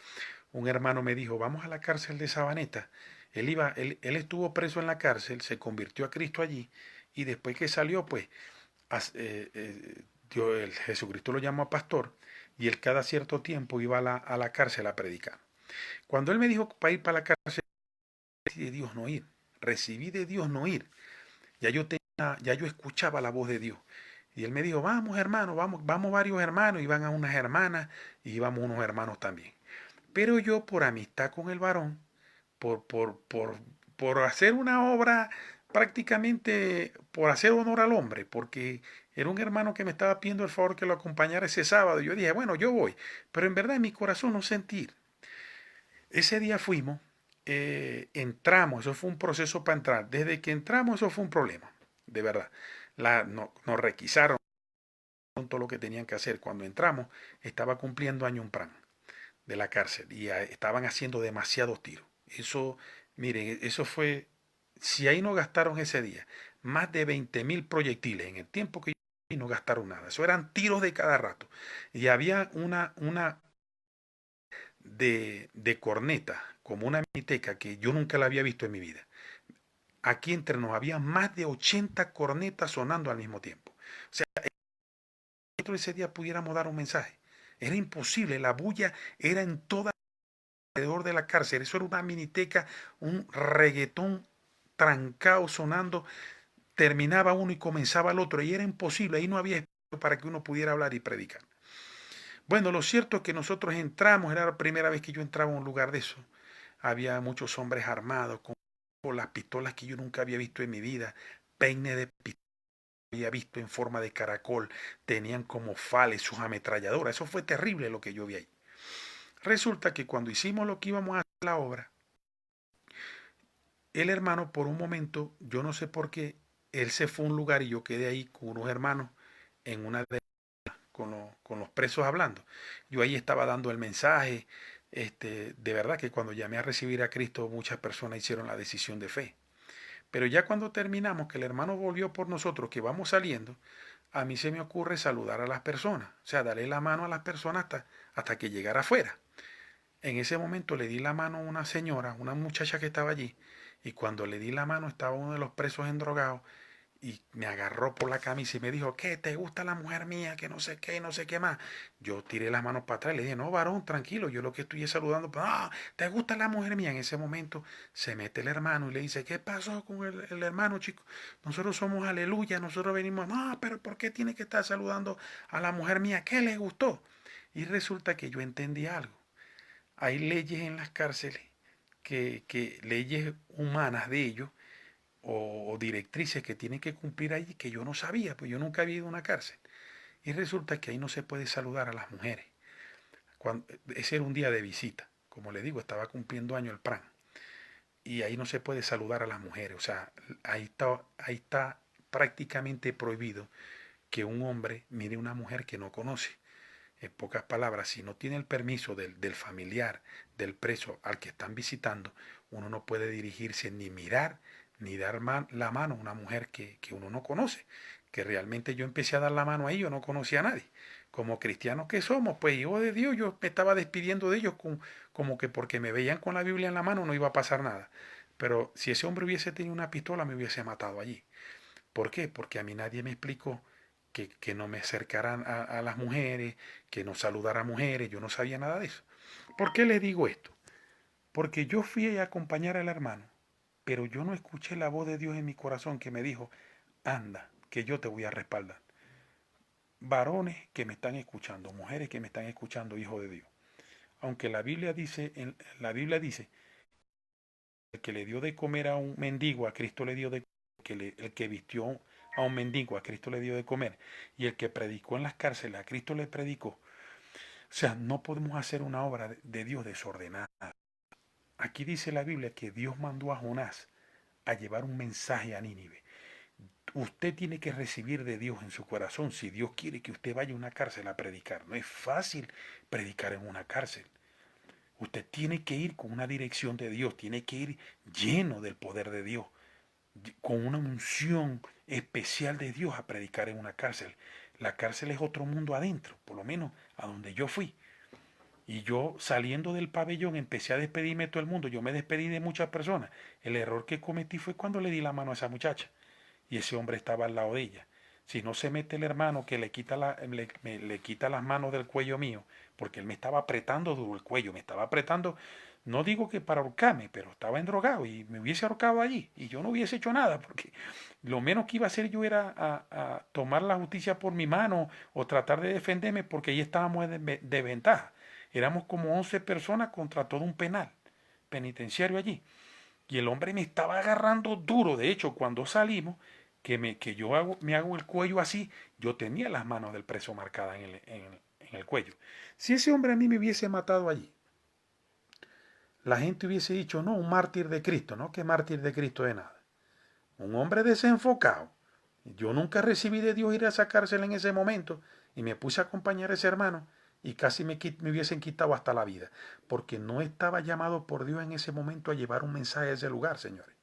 un hermano me dijo, vamos a la cárcel de Sabaneta. Él estuvo preso en la cárcel, se convirtió a Cristo allí y después que salió, pues, el Jesucristo lo llamó a pastor y él cada cierto tiempo iba a la cárcel a predicar. Cuando él me dijo para ir para la cárcel, recibí de Dios no ir, recibí de Dios no ir. Ya yo escuchaba la voz de Dios. Y él me dijo, vamos hermano, vamos varios hermanos, y van a unas hermanas y íbamos unos hermanos también. Pero yo por amistad con el varón, por, por, por, por hacer una obra prácticamente, por hacer honor al hombre, porque era un hermano que me estaba pidiendo el favor que lo acompañara ese sábado. Yo dije, bueno, yo voy, pero en verdad en mi corazón no sentí. Ese día fuimos, entramos, eso fue un proceso para entrar. Desde que entramos eso fue un problema, de verdad. Nos requisaron todo lo que tenían que hacer. Cuando entramos estaba cumpliendo año un plan de la cárcel y estaban haciendo demasiados tiros. Eso, miren, eso fue, si ahí no gastaron ese día más de 20.000 proyectiles en el tiempo que y no gastaron nada. Eso eran tiros de cada rato. Y había una de corneta, como una miniteca que yo nunca la había visto en mi vida. Aquí entre nos había más de 80 cornetas sonando al mismo tiempo. O sea, nosotros ese día pudiéramos dar un mensaje. Era imposible, la bulla era en toda alrededor de la cárcel. Eso era una miniteca, un reggaetón trancado sonando, terminaba uno y comenzaba el otro, y era imposible, ahí no había espacio para que uno pudiera hablar y predicar. Bueno, lo cierto es que nosotros entramos, era la primera vez que yo entraba a un lugar de eso. Había muchos hombres armados con las pistolas que yo nunca había visto en mi vida, peine de pistola había visto en forma de caracol, tenían como fales sus ametralladoras, eso fue terrible lo que yo vi ahí. Resulta que cuando hicimos lo que íbamos a hacer la obra, el hermano por un momento, yo no sé por qué, él se fue a un lugar y yo quedé ahí con unos hermanos en una de con los presos hablando. Yo ahí estaba dando el mensaje, de verdad que cuando llamé a recibir a Cristo muchas personas hicieron la decisión de fe. Pero ya cuando terminamos, que el hermano volvió por nosotros, que vamos saliendo, a mí se me ocurre saludar a las personas, o sea, darle la mano a las personas hasta que llegara afuera. En ese momento le di la mano a una señora, una muchacha que estaba allí, Y cuando le di la mano estaba uno de los presos endrogados y me agarró por la camisa y me dijo, ¿qué? ¿Te gusta la mujer mía? Que no sé qué, y no sé qué más. Yo tiré las manos para atrás y le dije, no, varón, tranquilo, yo lo que estoy es saludando, pero, ah, ¿te gusta la mujer mía? En ese momento se mete el hermano y le dice, ¿qué pasó con el hermano, chico? Nosotros somos aleluya, nosotros venimos, no, pero ¿por qué tiene que estar saludando a la mujer mía? ¿Qué le gustó? Y resulta que yo entendí algo. Hay leyes en las cárceles, que leyes humanas de ellos, o directrices que tienen que cumplir allí que yo no sabía, pues yo nunca había ido a una cárcel. Y resulta que ahí no se puede saludar a las mujeres. Ese era un día de visita. Como le digo, estaba cumpliendo año el PRAN. Y ahí no se puede saludar a las mujeres. O sea, ahí está prácticamente prohibido que un hombre mire a una mujer que no conoce. En pocas palabras, si no tiene el permiso del familiar, del preso al que están visitando, uno no puede dirigirse ni mirar ni dar la mano a una mujer que uno no conoce. Que realmente yo empecé a dar la mano a ellos, no conocía a nadie. Como cristianos que somos, pues hijo de Dios, yo me estaba despidiendo de ellos como que porque me veían con la Biblia en la mano no iba a pasar nada. Pero si ese hombre hubiese tenido una pistola, me hubiese matado allí. ¿Por qué? Porque a mí nadie me explicó que no me acercaran a las mujeres, que no saludara a mujeres, yo no sabía nada de eso. ¿Por qué les digo esto? Porque yo fui a acompañar al hermano, pero yo no escuché la voz de Dios en mi corazón que me dijo, anda, que yo te voy a respaldar. Varones que me están escuchando, mujeres que me están escuchando, hijo de Dios. Aunque la Biblia dice, el que le dio de comer a un mendigo, a Cristo le dio de comer, el que vistió a un mendigo, a Cristo le dio de comer, y el que predicó en las cárceles, a Cristo le predicó. O sea, no podemos hacer una obra de Dios desordenada. Aquí dice la Biblia que Dios mandó a Jonás a llevar un mensaje a Nínive. Usted tiene que recibir de Dios en su corazón si Dios quiere que usted vaya a una cárcel a predicar. No es fácil predicar en una cárcel. Usted tiene que ir con una dirección de Dios, tiene que ir lleno del poder de Dios, con una unción especial de Dios a predicar en una cárcel. La cárcel es otro mundo adentro, por lo menos a donde yo fui. Y yo saliendo del pabellón empecé a despedirme de todo el mundo. Yo me despedí de muchas personas. El error que cometí fue cuando le di la mano a esa muchacha y ese hombre estaba al lado de ella. Si no se mete el hermano que le quita las manos del cuello mío, porque él me estaba apretando duro el cuello, me estaba apretando, no digo que para ahorcarme, pero estaba endrogado y me hubiese ahorcado allí y yo no hubiese hecho nada, porque lo menos que iba a hacer yo era a tomar la justicia por mi mano o tratar de defenderme, porque ahí estábamos de ventaja. Éramos como 11 personas contra todo un penal penitenciario allí. Y el hombre me estaba agarrando duro. De hecho, cuando salimos, me hago el cuello así, yo tenía las manos del preso marcadas en el cuello. Si ese hombre a mí me hubiese matado allí, la gente hubiese dicho, no, un mártir de Cristo, no, que mártir de Cristo de nada. Un hombre desenfocado. Yo nunca recibí de Dios ir a sacársela en ese momento y me puse a acompañar a ese hermano y casi me hubiesen quitado hasta la vida, porque no estaba llamado por Dios en ese momento a llevar un mensaje a ese lugar, señores.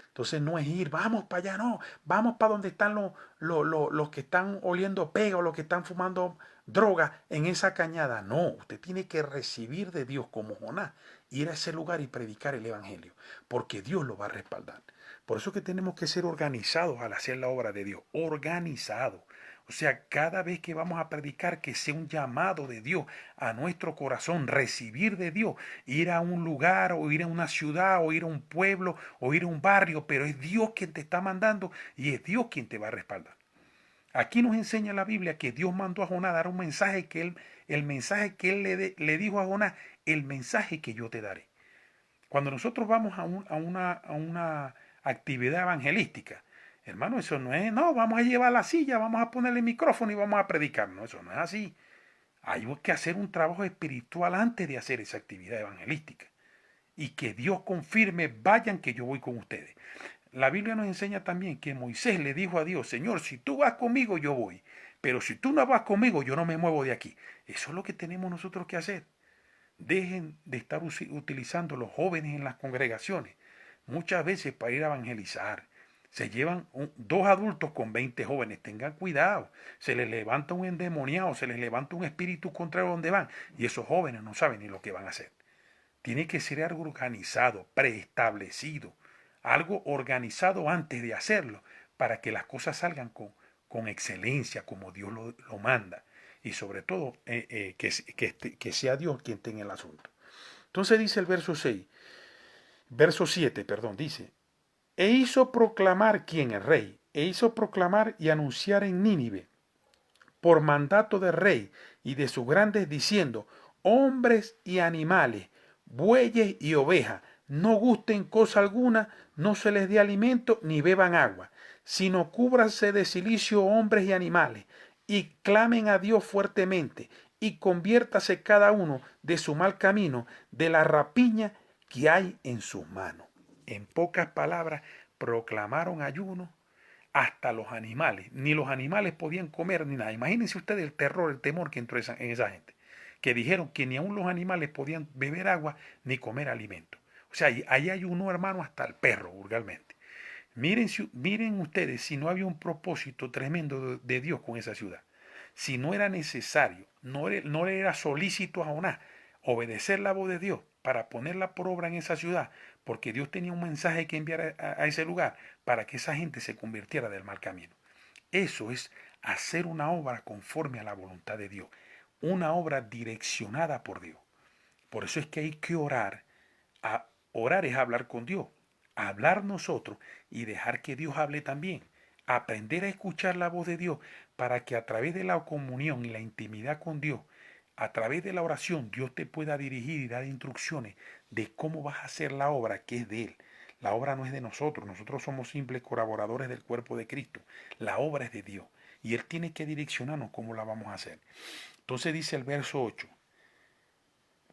Entonces no es ir, vamos para allá, no, vamos para donde están los que están oliendo pega o los que están fumando droga en esa cañada. No, usted tiene que recibir de Dios como Jonás, ir a ese lugar y predicar el Evangelio, porque Dios lo va a respaldar. Por eso que tenemos que ser organizados al hacer la obra de Dios, organizados. O sea, cada vez que vamos a predicar, que sea un llamado de Dios a nuestro corazón, recibir de Dios, ir a un lugar o ir a una ciudad o ir a un pueblo o ir a un barrio, pero es Dios quien te está mandando y es Dios quien te va a respaldar. Aquí nos enseña la Biblia que Dios mandó a Jonás a dar un mensaje el mensaje que él le dijo a Jonás, el mensaje que yo te daré. Cuando nosotros vamos a una actividad evangelística, hermano, eso no es, no, vamos a llevar la silla, vamos a ponerle el micrófono y vamos a predicar. No, eso no es así. Hay que hacer un trabajo espiritual antes de hacer esa actividad evangelística. Y que Dios confirme, vayan que yo voy con ustedes. La Biblia nos enseña también que Moisés le dijo a Dios, Señor, si tú vas conmigo, yo voy. Pero si tú no vas conmigo, yo no me muevo de aquí. Eso es lo que tenemos nosotros que hacer. Dejen de estar utilizando los jóvenes en las congregaciones muchas veces para ir a evangelizar. Se llevan dos adultos con 20 jóvenes. Tengan cuidado. Se les levanta un endemoniado, se les levanta un espíritu contrario donde van. Y esos jóvenes no saben ni lo que van a hacer. Tiene que ser algo organizado, preestablecido. algo organizado antes de hacerlo, para que las cosas salgan con excelencia, como Dios lo manda. Y sobre todo, que sea Dios quien tenga el asunto. Entonces dice el verso 7, perdón, dice, e hizo proclamar quién es rey, e hizo proclamar y anunciar en Nínive, por mandato del rey y de sus grandes, diciendo, hombres y animales, bueyes y ovejas, no gusten cosa alguna, no se les dé alimento ni beban agua, sino cúbranse de silicio hombres y animales, y clamen a Dios fuertemente, y conviértase cada uno de su mal camino, de la rapiña que hay en sus manos. En pocas palabras, proclamaron ayuno hasta los animales. Ni los animales podían comer ni nada. Imagínense ustedes el terror, el temor que entró en esa gente. Que dijeron que ni aun los animales podían beber agua ni comer alimento. O sea, ahí ayunó, hermano, hasta el perro, vulgarmente. Miren ustedes si no había un propósito tremendo de Dios con esa ciudad. Si no era necesario, no le era solícito a Jonás obedecer la voz de Dios para ponerla por obra en esa ciudad, porque Dios tenía un mensaje que enviar a ese lugar para que esa gente se convirtiera del mal camino. Eso es hacer una obra conforme a la voluntad de Dios, una obra direccionada por Dios. Por eso es que hay que orar. Orar es hablar con Dios, hablar nosotros y dejar que Dios hable también. Aprender a escuchar la voz de Dios para que a través de la comunión y la intimidad con Dios, a través de la oración, Dios te pueda dirigir y dar instrucciones de cómo vas a hacer la obra que es de Él. La obra no es de nosotros, nosotros somos simples colaboradores del cuerpo de Cristo. La obra es de Dios y Él tiene que direccionarnos cómo la vamos a hacer. Entonces dice el verso 8,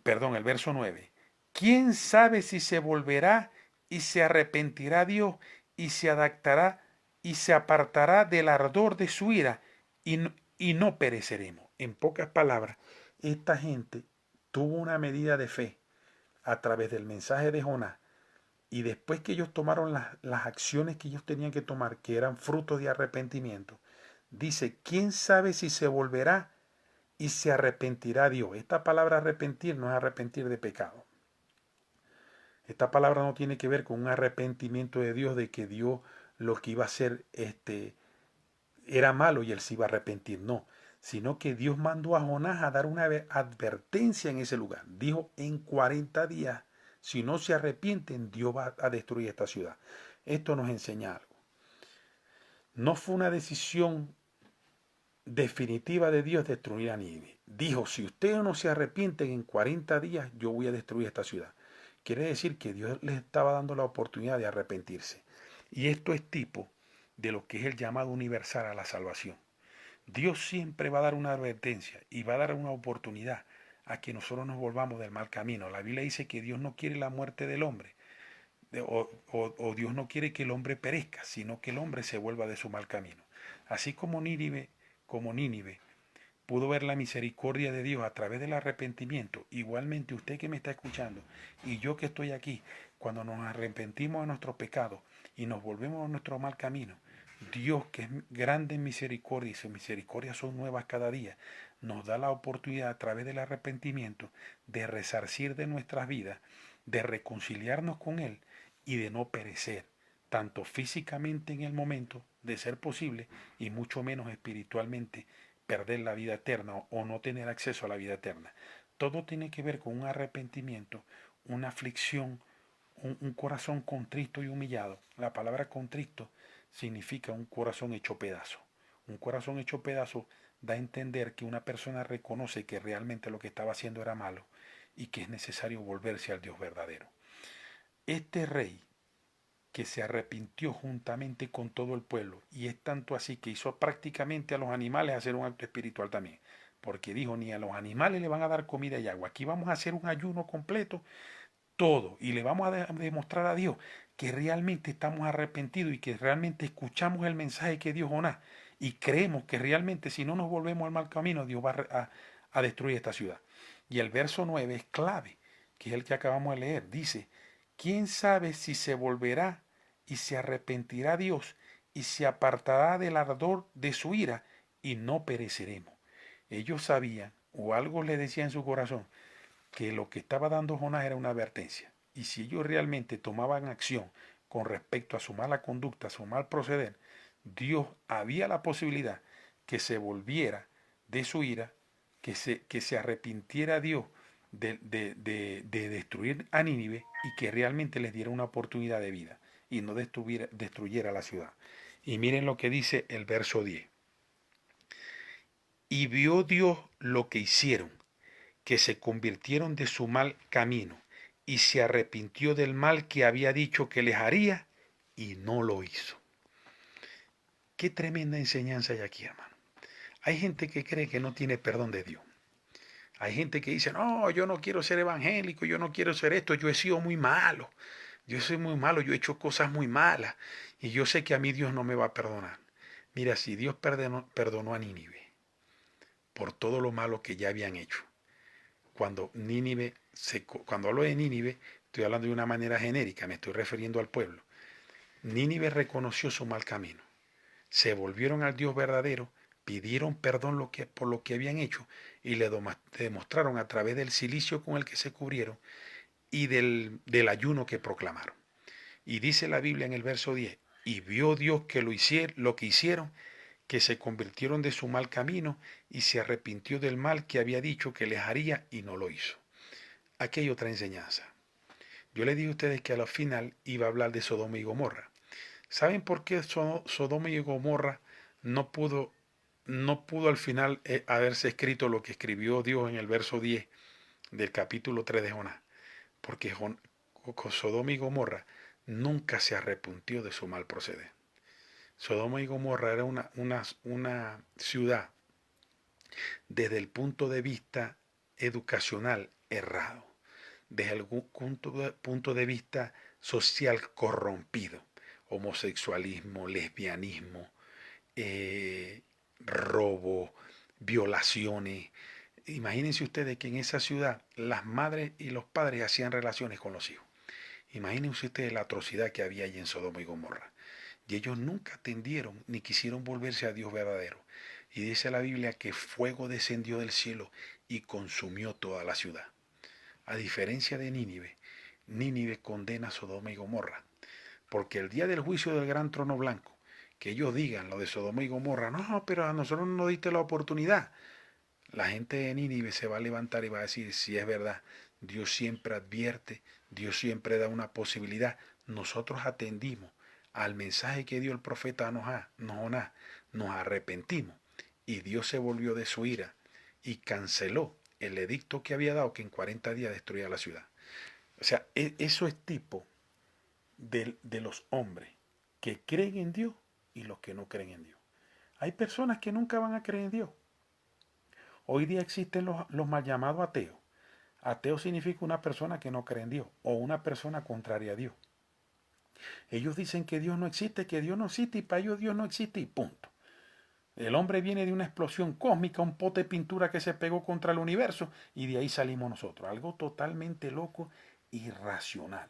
perdón, el verso 9. ¿Quién sabe si se volverá y se arrepentirá Dios y se adaptará y se apartará del ardor de su ira y no pereceremos? En pocas palabras, esta gente tuvo una medida de fe a través del mensaje de Jonás y después que ellos tomaron las acciones que ellos tenían que tomar, que eran frutos de arrepentimiento, dice, ¿quién sabe si se volverá y se arrepentirá Dios? Esta palabra arrepentir no es arrepentir de pecado. Esta palabra no tiene que ver con un arrepentimiento de Dios de que Dios lo que iba a hacer era malo y él se iba a arrepentir. No, sino que Dios mandó a Jonás a dar una advertencia en ese lugar. Dijo, en 40 días, si no se arrepienten, Dios va a destruir esta ciudad. Esto nos enseña algo. No fue una decisión definitiva de Dios destruir a Nínive. Dijo, si ustedes no se arrepienten en 40 días, yo voy a destruir esta ciudad. Quiere decir que Dios les estaba dando la oportunidad de arrepentirse. Y esto es tipo de lo que es el llamado universal a la salvación. Dios siempre va a dar una advertencia y va a dar una oportunidad a que nosotros nos volvamos del mal camino. La Biblia dice que Dios no quiere la muerte del hombre, o Dios no quiere que el hombre perezca, sino que el hombre se vuelva de su mal camino. Así como Nínive pudo ver la misericordia de Dios a través del arrepentimiento, igualmente usted que me está escuchando y yo que estoy aquí, cuando nos arrepentimos de nuestros pecados y nos volvemos a nuestro mal camino, Dios, que es grande en misericordia y sus misericordias son nuevas cada día, nos da la oportunidad a través del arrepentimiento de resarcir de nuestras vidas, de reconciliarnos con Él y de no perecer, tanto físicamente en el momento, de ser posible, y mucho menos espiritualmente, perder la vida eterna o no tener acceso a la vida eterna. Todo tiene que ver con un arrepentimiento, una aflicción, un corazón contristo y humillado. La palabra contristo significa un corazón hecho pedazo. Un corazón hecho pedazo da a entender que una persona reconoce que realmente lo que estaba haciendo era malo y que es necesario volverse al Dios verdadero. Este rey que se arrepintió juntamente con todo el pueblo, y es tanto así que hizo prácticamente a los animales hacer un acto espiritual también, porque dijo, ni a los animales le van a dar comida y agua, aquí vamos a hacer un ayuno completo, todo, y le vamos a demostrar a Dios que realmente estamos arrepentidos y que realmente escuchamos el mensaje que dio Jonás, y creemos que realmente si no nos volvemos al mal camino, Dios va a destruir esta ciudad. Y el verso 9 es clave, que es el que acabamos de leer, dice, ¿quién sabe si se volverá y se arrepentirá Dios y se apartará del ardor de su ira y no pereceremos? Ellos sabían, o algo les decía en su corazón, que lo que estaba dando Jonás era una advertencia. Y si ellos realmente tomaban acción con respecto a su mala conducta, a su mal proceder, Dios había la posibilidad que se volviera de su ira, que se arrepintiera Dios de destruir a Nínive y que realmente les diera una oportunidad de vida y no destruyera la ciudad. Y miren lo que dice el verso 10. Y vio Dios lo que hicieron, que se convirtieron de su mal camino, y se arrepintió del mal que había dicho que les haría, y no lo hizo. Qué tremenda enseñanza hay aquí, hermano. Hay gente que cree que no tiene perdón de Dios. Hay gente que dice, no, yo no quiero ser evangélico, yo no quiero ser esto, yo he sido muy malo. Yo soy muy malo, yo he hecho cosas muy malas y yo sé que a mí Dios no me va a perdonar. Mira, si Dios perdonó a Nínive por todo lo malo que ya habían hecho, cuando hablo de Nínive, estoy hablando de una manera genérica, me estoy refiriendo al pueblo. Nínive reconoció su mal camino, se volvieron al Dios verdadero, pidieron perdón por lo que habían hecho y le demostraron a través del cilicio con el que se cubrieron y del ayuno que proclamaron. Y dice la Biblia en el verso 10, y vio Dios que lo que hicieron, que se convirtieron de su mal camino y se arrepintió del mal que había dicho que les haría y no lo hizo. Aquí hay otra enseñanza. Yo le dije a ustedes que a la final iba a hablar de Sodoma y Gomorra. ¿Saben por qué Sodoma y Gomorra no pudo, no pudo al final haberse escrito lo que escribió Dios en el verso 10 del capítulo 3 de Jonás? Porque Sodoma y Gomorra nunca se arrepintió de su mal proceder. Sodoma y Gomorra era una ciudad desde el punto de vista educacional errado, desde el punto de vista social corrompido, homosexualismo, lesbianismo, robo, violaciones. Imagínense ustedes que en esa ciudad las madres y los padres hacían relaciones con los hijos. Imagínense ustedes la atrocidad que había allí en Sodoma y Gomorra. Y ellos nunca atendieron ni quisieron volverse a Dios verdadero. Y dice la Biblia que fuego descendió del cielo y consumió toda la ciudad. A diferencia de Nínive, Nínive condena a Sodoma y Gomorra. Porque el día del juicio del gran trono blanco, que ellos digan lo de Sodoma y Gomorra, no, pero a nosotros no nos diste la oportunidad. La gente de Nínive se va a levantar y va a decir, si es verdad, Dios siempre advierte, Dios siempre da una posibilidad. Nosotros atendimos al mensaje que dio el profeta Jonás, nos arrepentimos y Dios se volvió de su ira y canceló el edicto que había dado que en 40 días destruía la ciudad. O sea, eso es tipo de los hombres que creen en Dios y los que no creen en Dios. Hay personas que nunca van a creer en Dios. Hoy día existen los mal llamados ateos. Ateo significa una persona que no cree en Dios o una persona contraria a Dios. Ellos dicen que Dios no existe y para ellos Dios no existe y punto. El hombre viene de una explosión cósmica, un pote de pintura que se pegó contra el universo y de ahí salimos nosotros. Algo totalmente loco, irracional.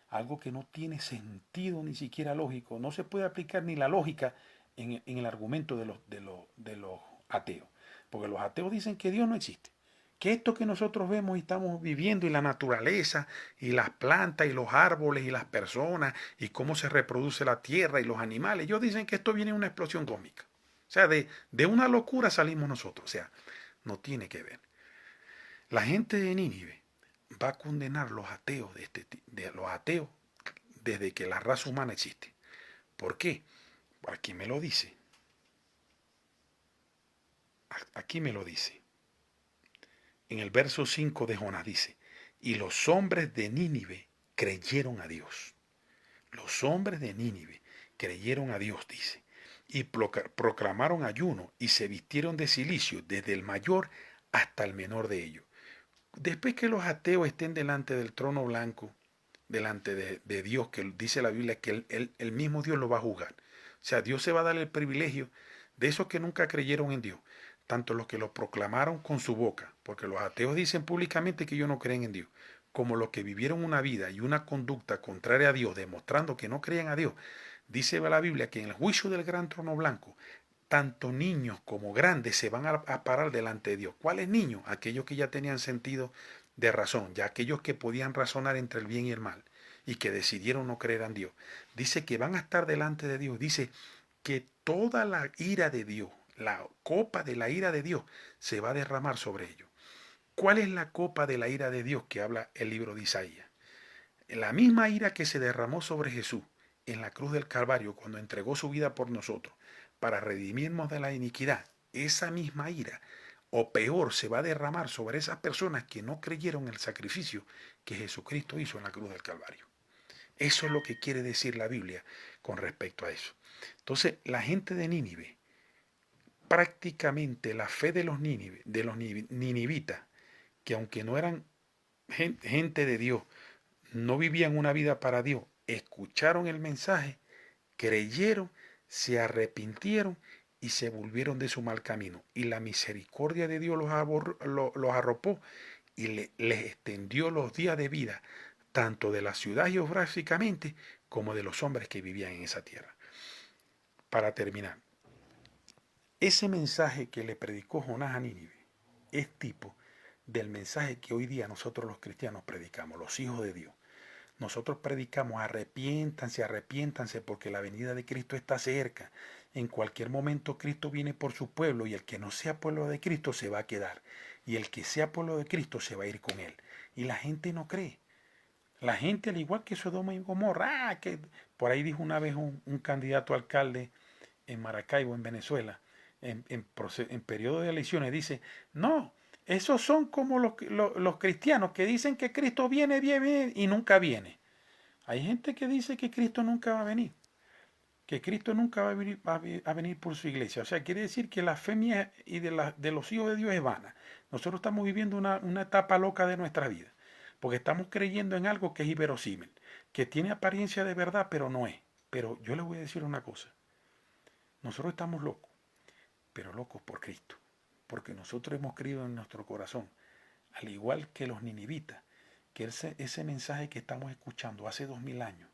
Algo que no tiene sentido ni siquiera lógico. No se puede aplicar ni la lógica en el argumento de los ateos. Porque los ateos dicen que Dios no existe. Que esto que nosotros vemos y estamos viviendo y la naturaleza y las plantas y los árboles y las personas y cómo se reproduce la tierra y los animales, ellos dicen que esto viene de una explosión cósmica. O sea, de una locura salimos nosotros. O sea, no tiene que ver. La gente de Nínive va a condenar los ateos de los ateos desde que la raza humana existe. ¿Por qué? Aquí me lo dice. Aquí me lo dice. En el verso 5 de Jonás dice, y los hombres de Nínive creyeron a Dios. Los hombres de Nínive creyeron a Dios, dice, y proclamaron ayuno y se vistieron de cilicio desde el mayor hasta el menor de ellos. Después que los ateos estén delante del trono blanco, delante de Dios, que dice la Biblia que el mismo Dios lo va a juzgar. O sea, Dios se va a dar el privilegio de esos que nunca creyeron en Dios, tanto los que lo proclamaron con su boca, porque los ateos dicen públicamente que ellos no creen en Dios, como los que vivieron una vida y una conducta contraria a Dios, demostrando que no creían a Dios. Dice la Biblia que en el juicio del gran trono blanco, tanto niños como grandes se van a parar delante de Dios. ¿Cuáles niños? Aquellos que ya tenían sentido de razón, ya aquellos que podían razonar entre el bien y el mal. y que decidieron no creer en Dios. Dice que van a estar delante de Dios. Dice que toda la ira de Dios, la copa de la ira de Dios, se va a derramar sobre ellos. ¿Cuál es la copa de la ira de Dios que habla el libro de Isaías? La misma ira que se derramó sobre Jesús en la cruz del Calvario cuando entregó su vida por nosotros para redimirnos de la iniquidad, esa misma ira, o peor, se va a derramar sobre esas personas que no creyeron en el sacrificio que Jesucristo hizo en la cruz del Calvario. Eso es lo que quiere decir la Biblia con respecto a eso. Entonces, la gente de Nínive, prácticamente la fe de los ninivitas, que aunque no eran gente de Dios, no vivían una vida para Dios, escucharon el mensaje, creyeron, se arrepintieron y se volvieron de su mal camino. Y la misericordia de Dios los arropó y les extendió los días de vida, tanto de la ciudad geográficamente como de los hombres que vivían en esa tierra. Para terminar, ese mensaje que le predicó Jonás a Nínive es tipo del mensaje que hoy día nosotros los cristianos predicamos, los hijos de Dios. Nosotros predicamos, arrepiéntanse, arrepiéntanse, porque la venida de Cristo está cerca. En cualquier momento Cristo viene por su pueblo y el que no sea pueblo de Cristo se va a quedar. Y el que sea pueblo de Cristo se va a ir con él. Y la gente no cree. La gente, al igual que Sodoma y Gomorra, que por ahí dijo una vez un candidato a alcalde en Maracaibo, en Venezuela, en periodo de elecciones, dice, no, esos son como los cristianos que dicen que Cristo viene, viene y nunca viene. Hay gente que dice que Cristo nunca va a venir, que Cristo nunca va a venir por su iglesia. O sea, quiere decir que la fe mía y de los hijos de Dios es vana. Nosotros estamos viviendo una etapa loca de nuestra vida, porque estamos creyendo en algo que es inverosímil, que tiene apariencia de verdad, pero no es. Pero yo les voy a decir una cosa, nosotros estamos locos, pero locos por Cristo, porque nosotros hemos creído en nuestro corazón, al igual que los ninivitas, que ese mensaje que estamos escuchando hace 2000 años,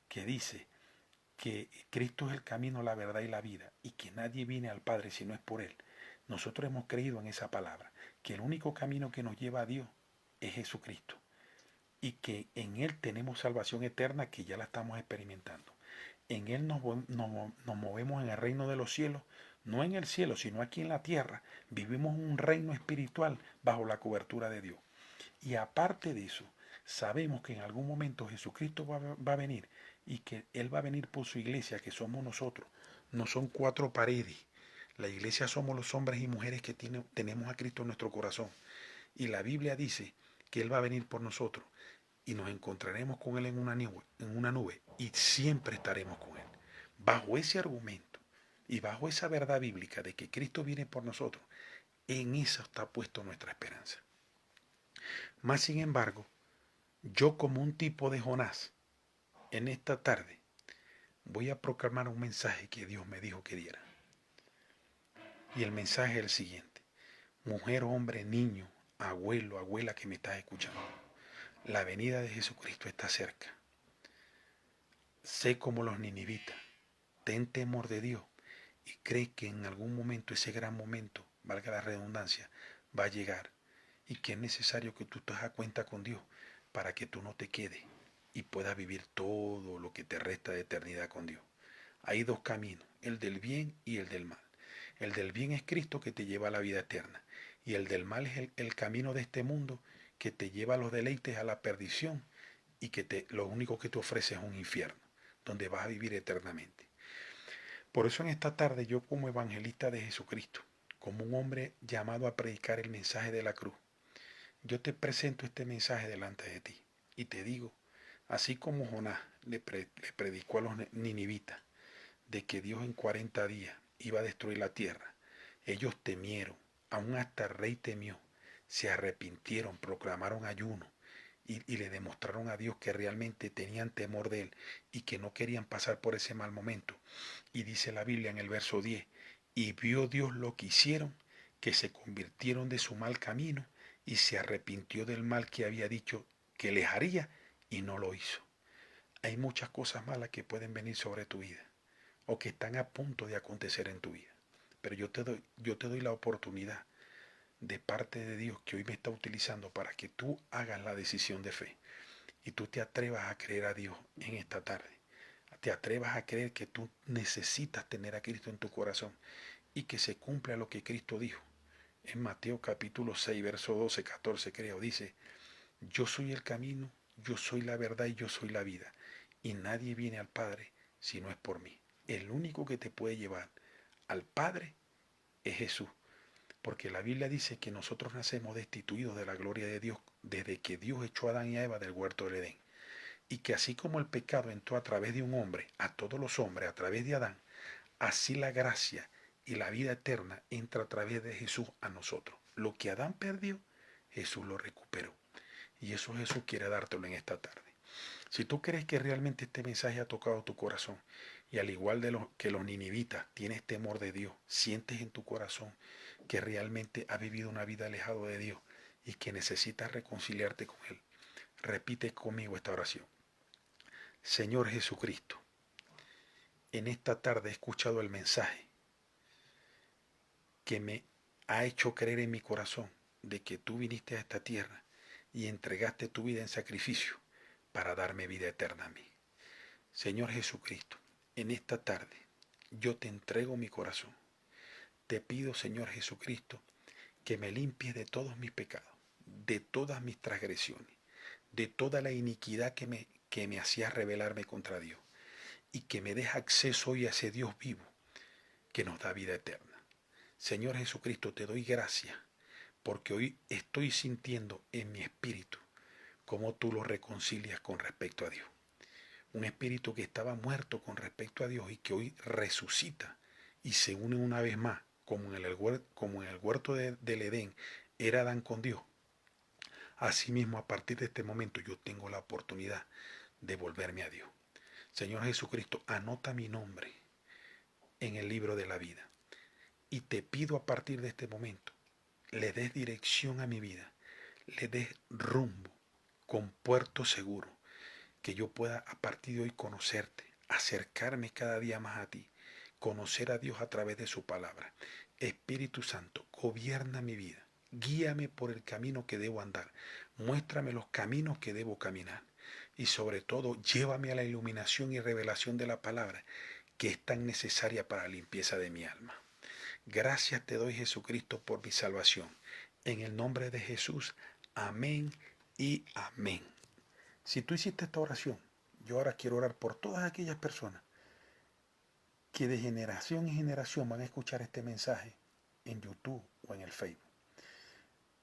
que dice que Cristo es el camino, la verdad y la vida, y que nadie viene al Padre si no es por Él. Nosotros hemos creído en esa palabra, que el único camino que nos lleva a Dios es Jesucristo, y que en Él tenemos salvación eterna que ya la estamos experimentando. En Él nos movemos en el reino de los cielos, no en el cielo, sino aquí en la tierra. Vivimos un reino espiritual bajo la cobertura de Dios. Y aparte de eso, sabemos que en algún momento Jesucristo va a venir y que Él va a venir por su iglesia, que somos nosotros. No son cuatro paredes. La iglesia somos los hombres y mujeres que tenemos a Cristo en nuestro corazón. Y la Biblia dice que Él va a venir por nosotros y nos encontraremos con Él en una nube y siempre estaremos con Él. Bajo ese argumento y bajo esa verdad bíblica de que Cristo viene por nosotros, en eso está puesto nuestra esperanza. Más sin embargo, yo como un tipo de Jonás, en esta tarde voy a proclamar un mensaje que Dios me dijo que diera. Y el mensaje es el siguiente. Mujer, hombre, niño, abuelo, abuela que me estás escuchando. La venida de Jesucristo está cerca. Sé como los ninivitas. Ten temor de Dios y cree que en algún momento, ese gran momento, valga la redundancia, va a llegar y que es necesario que tú te hagas cuenta con Dios para que tú no te quedes y puedas vivir todo lo que te resta de eternidad con Dios. Hay dos caminos, el del bien y el del mal. El del bien es Cristo que te lleva a la vida eterna y el del mal es el camino de este mundo que te lleva a los deleites, a la perdición y que lo único que te ofrece es un infierno donde vas a vivir eternamente. Por eso en esta tarde yo como evangelista de Jesucristo, como un hombre llamado a predicar el mensaje de la cruz, yo te presento este mensaje delante de ti y te digo, así como Jonás le predicó a los ninivitas de que Dios en 40 días iba a destruir la tierra, ellos temieron, aún hasta el rey temió, se arrepintieron, proclamaron ayuno y le demostraron a Dios que realmente tenían temor de Él y que no querían pasar por ese mal momento. Y dice la Biblia en el verso 10, y vio Dios lo que hicieron, que se convirtieron de su mal camino y se arrepintió del mal que había dicho que les haría y no lo hizo. Hay muchas cosas malas que pueden venir sobre tu vida o que están a punto de acontecer en tu vida. Pero yo te doy la oportunidad de parte de Dios que hoy me está utilizando para que tú hagas la decisión de fe y tú te atrevas a creer a Dios en esta tarde. Te atrevas a creer que tú necesitas tener a Cristo en tu corazón y que se cumpla lo que Cristo dijo. En Mateo capítulo 6, verso 12, 14 creo, dice, yo soy el camino, yo soy la verdad y yo soy la vida. Y nadie viene al Padre si no es por mí. El único que te puede llevar al Padre es Jesús. Porque la Biblia dice que nosotros nacemos destituidos de la gloria de Dios desde que Dios echó a Adán y a Eva del huerto del Edén. Y que así como el pecado entró a través de un hombre, a todos los hombres, a través de Adán, así la gracia y la vida eterna entra a través de Jesús a nosotros. Lo que Adán perdió, Jesús lo recuperó. Y eso Jesús quiere dártelo en esta tarde. Si tú crees que realmente este mensaje ha tocado tu corazón, y al igual que los ninivitas tienes temor de Dios, sientes en tu corazón que realmente has vivido una vida alejado de Dios y que necesitas reconciliarte con Él, repite conmigo esta oración. Señor Jesucristo, en esta tarde he escuchado el mensaje que me ha hecho creer en mi corazón de que tú viniste a esta tierra y entregaste tu vida en sacrificio para darme vida eterna a mí. Señor Jesucristo, en esta tarde yo te entrego mi corazón. Te pido, Señor Jesucristo, que me limpies de todos mis pecados, de todas mis transgresiones, de toda la iniquidad que me hacía rebelarme contra Dios, y que me des acceso hoy a ese Dios vivo que nos da vida eterna. Señor Jesucristo, te doy gracias porque hoy estoy sintiendo en mi espíritu cómo tú lo reconcilias con respecto a Dios. Un espíritu que estaba muerto con respecto a Dios y que hoy resucita y se une una vez más, como en el huerto del Edén era Adán con Dios. Asimismo, a partir de este momento yo tengo la oportunidad de volverme a Dios. Señor Jesucristo, anota mi nombre en el libro de la vida. Y te pido a partir de este momento, le des dirección a mi vida, le des rumbo con puerto seguro, que yo pueda a partir de hoy conocerte, acercarme cada día más a ti, conocer a Dios a través de su palabra. Espíritu Santo, gobierna mi vida, guíame por el camino que debo andar, muéstrame los caminos que debo caminar y sobre todo llévame a la iluminación y revelación de la palabra que es tan necesaria para la limpieza de mi alma. Gracias te doy, Jesucristo, por mi salvación. En el nombre de Jesús, amén y amén. Si tú hiciste esta oración, yo ahora quiero orar por todas aquellas personas que de generación en generación van a escuchar este mensaje en YouTube o en el Facebook.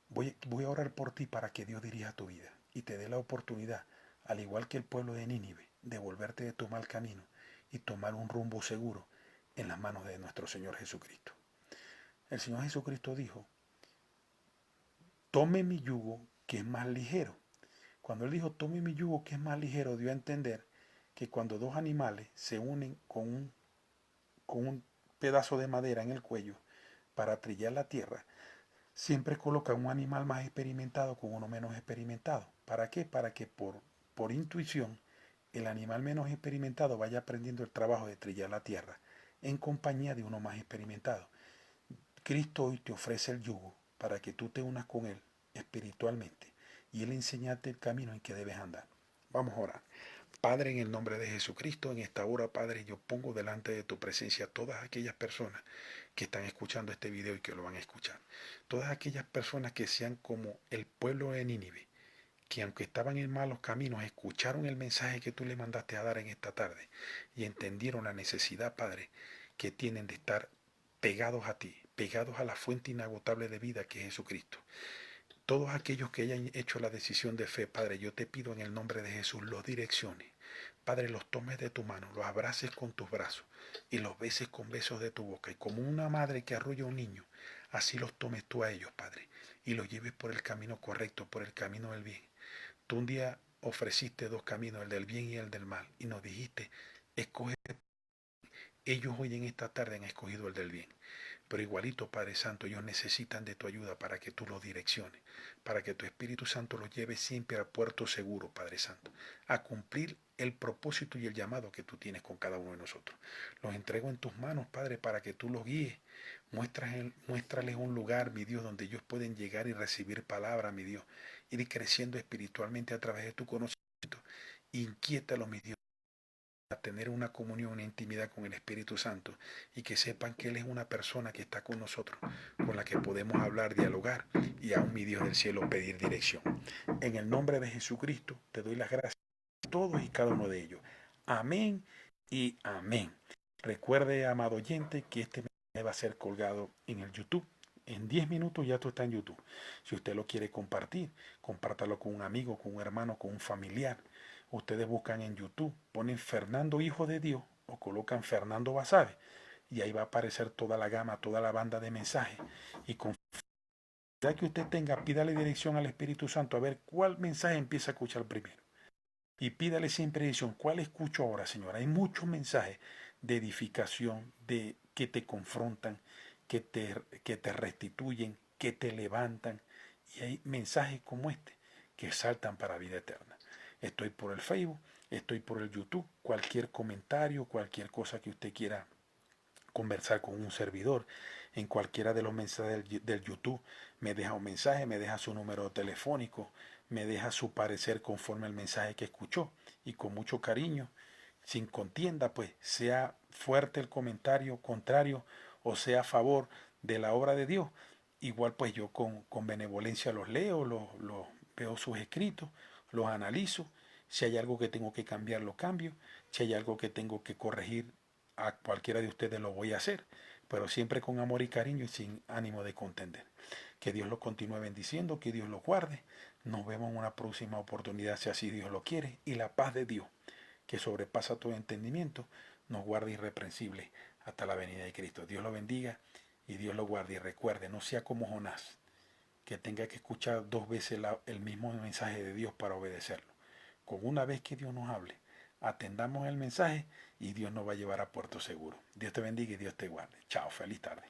Voy a orar por ti para que Dios dirija tu vida y te dé la oportunidad, al igual que el pueblo de Nínive, de volverte de tu mal camino y tomar un rumbo seguro en las manos de nuestro Señor Jesucristo. El Señor Jesucristo dijo, tome mi yugo que es más ligero. Cuando Él dijo, tome mi yugo que es más ligero, dio a entender que cuando dos animales se unen con un pedazo de madera en el cuello para trillar la tierra, siempre colocan un animal más experimentado con uno menos experimentado. ¿Para qué? Para que por intuición el animal menos experimentado vaya aprendiendo el trabajo de trillar la tierra en compañía de uno más experimentado. Cristo hoy te ofrece el yugo para que tú te unas con Él espiritualmente y Él enseñarte el camino en que debes andar. Vamos a orar. Padre, en el nombre de Jesucristo, en esta hora, Padre, yo pongo delante de tu presencia a todas aquellas personas que están escuchando este video y que lo van a escuchar. Todas aquellas personas que sean como el pueblo de Nínive, que aunque estaban en malos caminos, escucharon el mensaje que tú le mandaste a dar en esta tarde y entendieron la necesidad, Padre, que tienen de estar pegados a ti, pegados a la fuente inagotable de vida que es Jesucristo. Todos aquellos que hayan hecho la decisión de fe, Padre, yo te pido en el nombre de Jesús, los direcciones. Padre, los tomes de tu mano, los abraces con tus brazos y los beses con besos de tu boca. Y como una madre que arrulla a un niño, así los tomes tú a ellos, Padre, y los lleves por el camino correcto, por el camino del bien. Tú un día ofreciste dos caminos, el del bien y el del mal, y nos dijiste, escoge. Ellos hoy en esta tarde han escogido el del bien. Pero igualito, Padre Santo, ellos necesitan de tu ayuda para que tú los direcciones, para que tu Espíritu Santo los lleve siempre a puerto seguro, Padre Santo, a cumplir el propósito y el llamado que tú tienes con cada uno de nosotros. Los entrego en tus manos, Padre, para que tú los guíes. Muéstrales un lugar, mi Dios, donde ellos pueden llegar y recibir palabra, mi Dios, ir creciendo espiritualmente a través de tu conocimiento Inquiétalo, mi Dios, a tener una comunión, una intimidad con el Espíritu Santo y que sepan que Él es una persona que está con nosotros, con la que podemos hablar, dialogar y aún, mi Dios del cielo, pedir dirección. En el nombre de Jesucristo te doy las gracias a todos y cada uno de ellos. Amén y amén. Recuerde, amado oyente, que este mensaje va a ser colgado en el YouTube. En 10 minutos ya tú estás en YouTube. Si usted lo quiere compartir, compártalo con un amigo, con un hermano, con un familiar. Ustedes buscan en YouTube, ponen Fernando Hijo de Dios o colocan Fernando Basabe y ahí va a aparecer toda la gama, toda la banda de mensajes. Y con ya que usted tenga, pídale dirección al Espíritu Santo a ver cuál mensaje empieza a escuchar primero. Y pídale siempre dirección, ¿cuál escucho ahora, Señor? Hay muchos mensajes de edificación, de que te confrontan, que te restituyen, que te levantan. Y hay mensajes como este que saltan para vida eterna. Estoy por el Facebook, estoy por el YouTube. Cualquier comentario, cualquier cosa que usted quiera conversar con un servidor en cualquiera de los mensajes del YouTube, me deja un mensaje, me deja su número telefónico, me deja su parecer conforme al mensaje que escuchó y con mucho cariño, sin contienda, pues sea fuerte el comentario contrario o sea a favor de la obra de Dios. Igual pues yo con benevolencia los leo, los veo sus escritos, los analizo. Si hay algo que tengo que cambiar, lo cambio. Si hay algo que tengo que corregir, a cualquiera de ustedes lo voy a hacer, pero siempre con amor y cariño y sin ánimo de contender. Que Dios lo continúe bendiciendo, que Dios lo guarde. Nos vemos en una próxima oportunidad, si así Dios lo quiere, y la paz de Dios, que sobrepasa todo entendimiento, nos guarde irreprensible hasta la venida de Cristo. Dios lo bendiga y Dios lo guarde. Y recuerde, no sea como Jonás, que tenga que escuchar 2 veces el mismo mensaje de Dios para obedecerlo. Con una vez que Dios nos hable, atendamos el mensaje y Dios nos va a llevar a puerto seguro. Dios te bendiga y Dios te guarde. Chao, feliz tarde.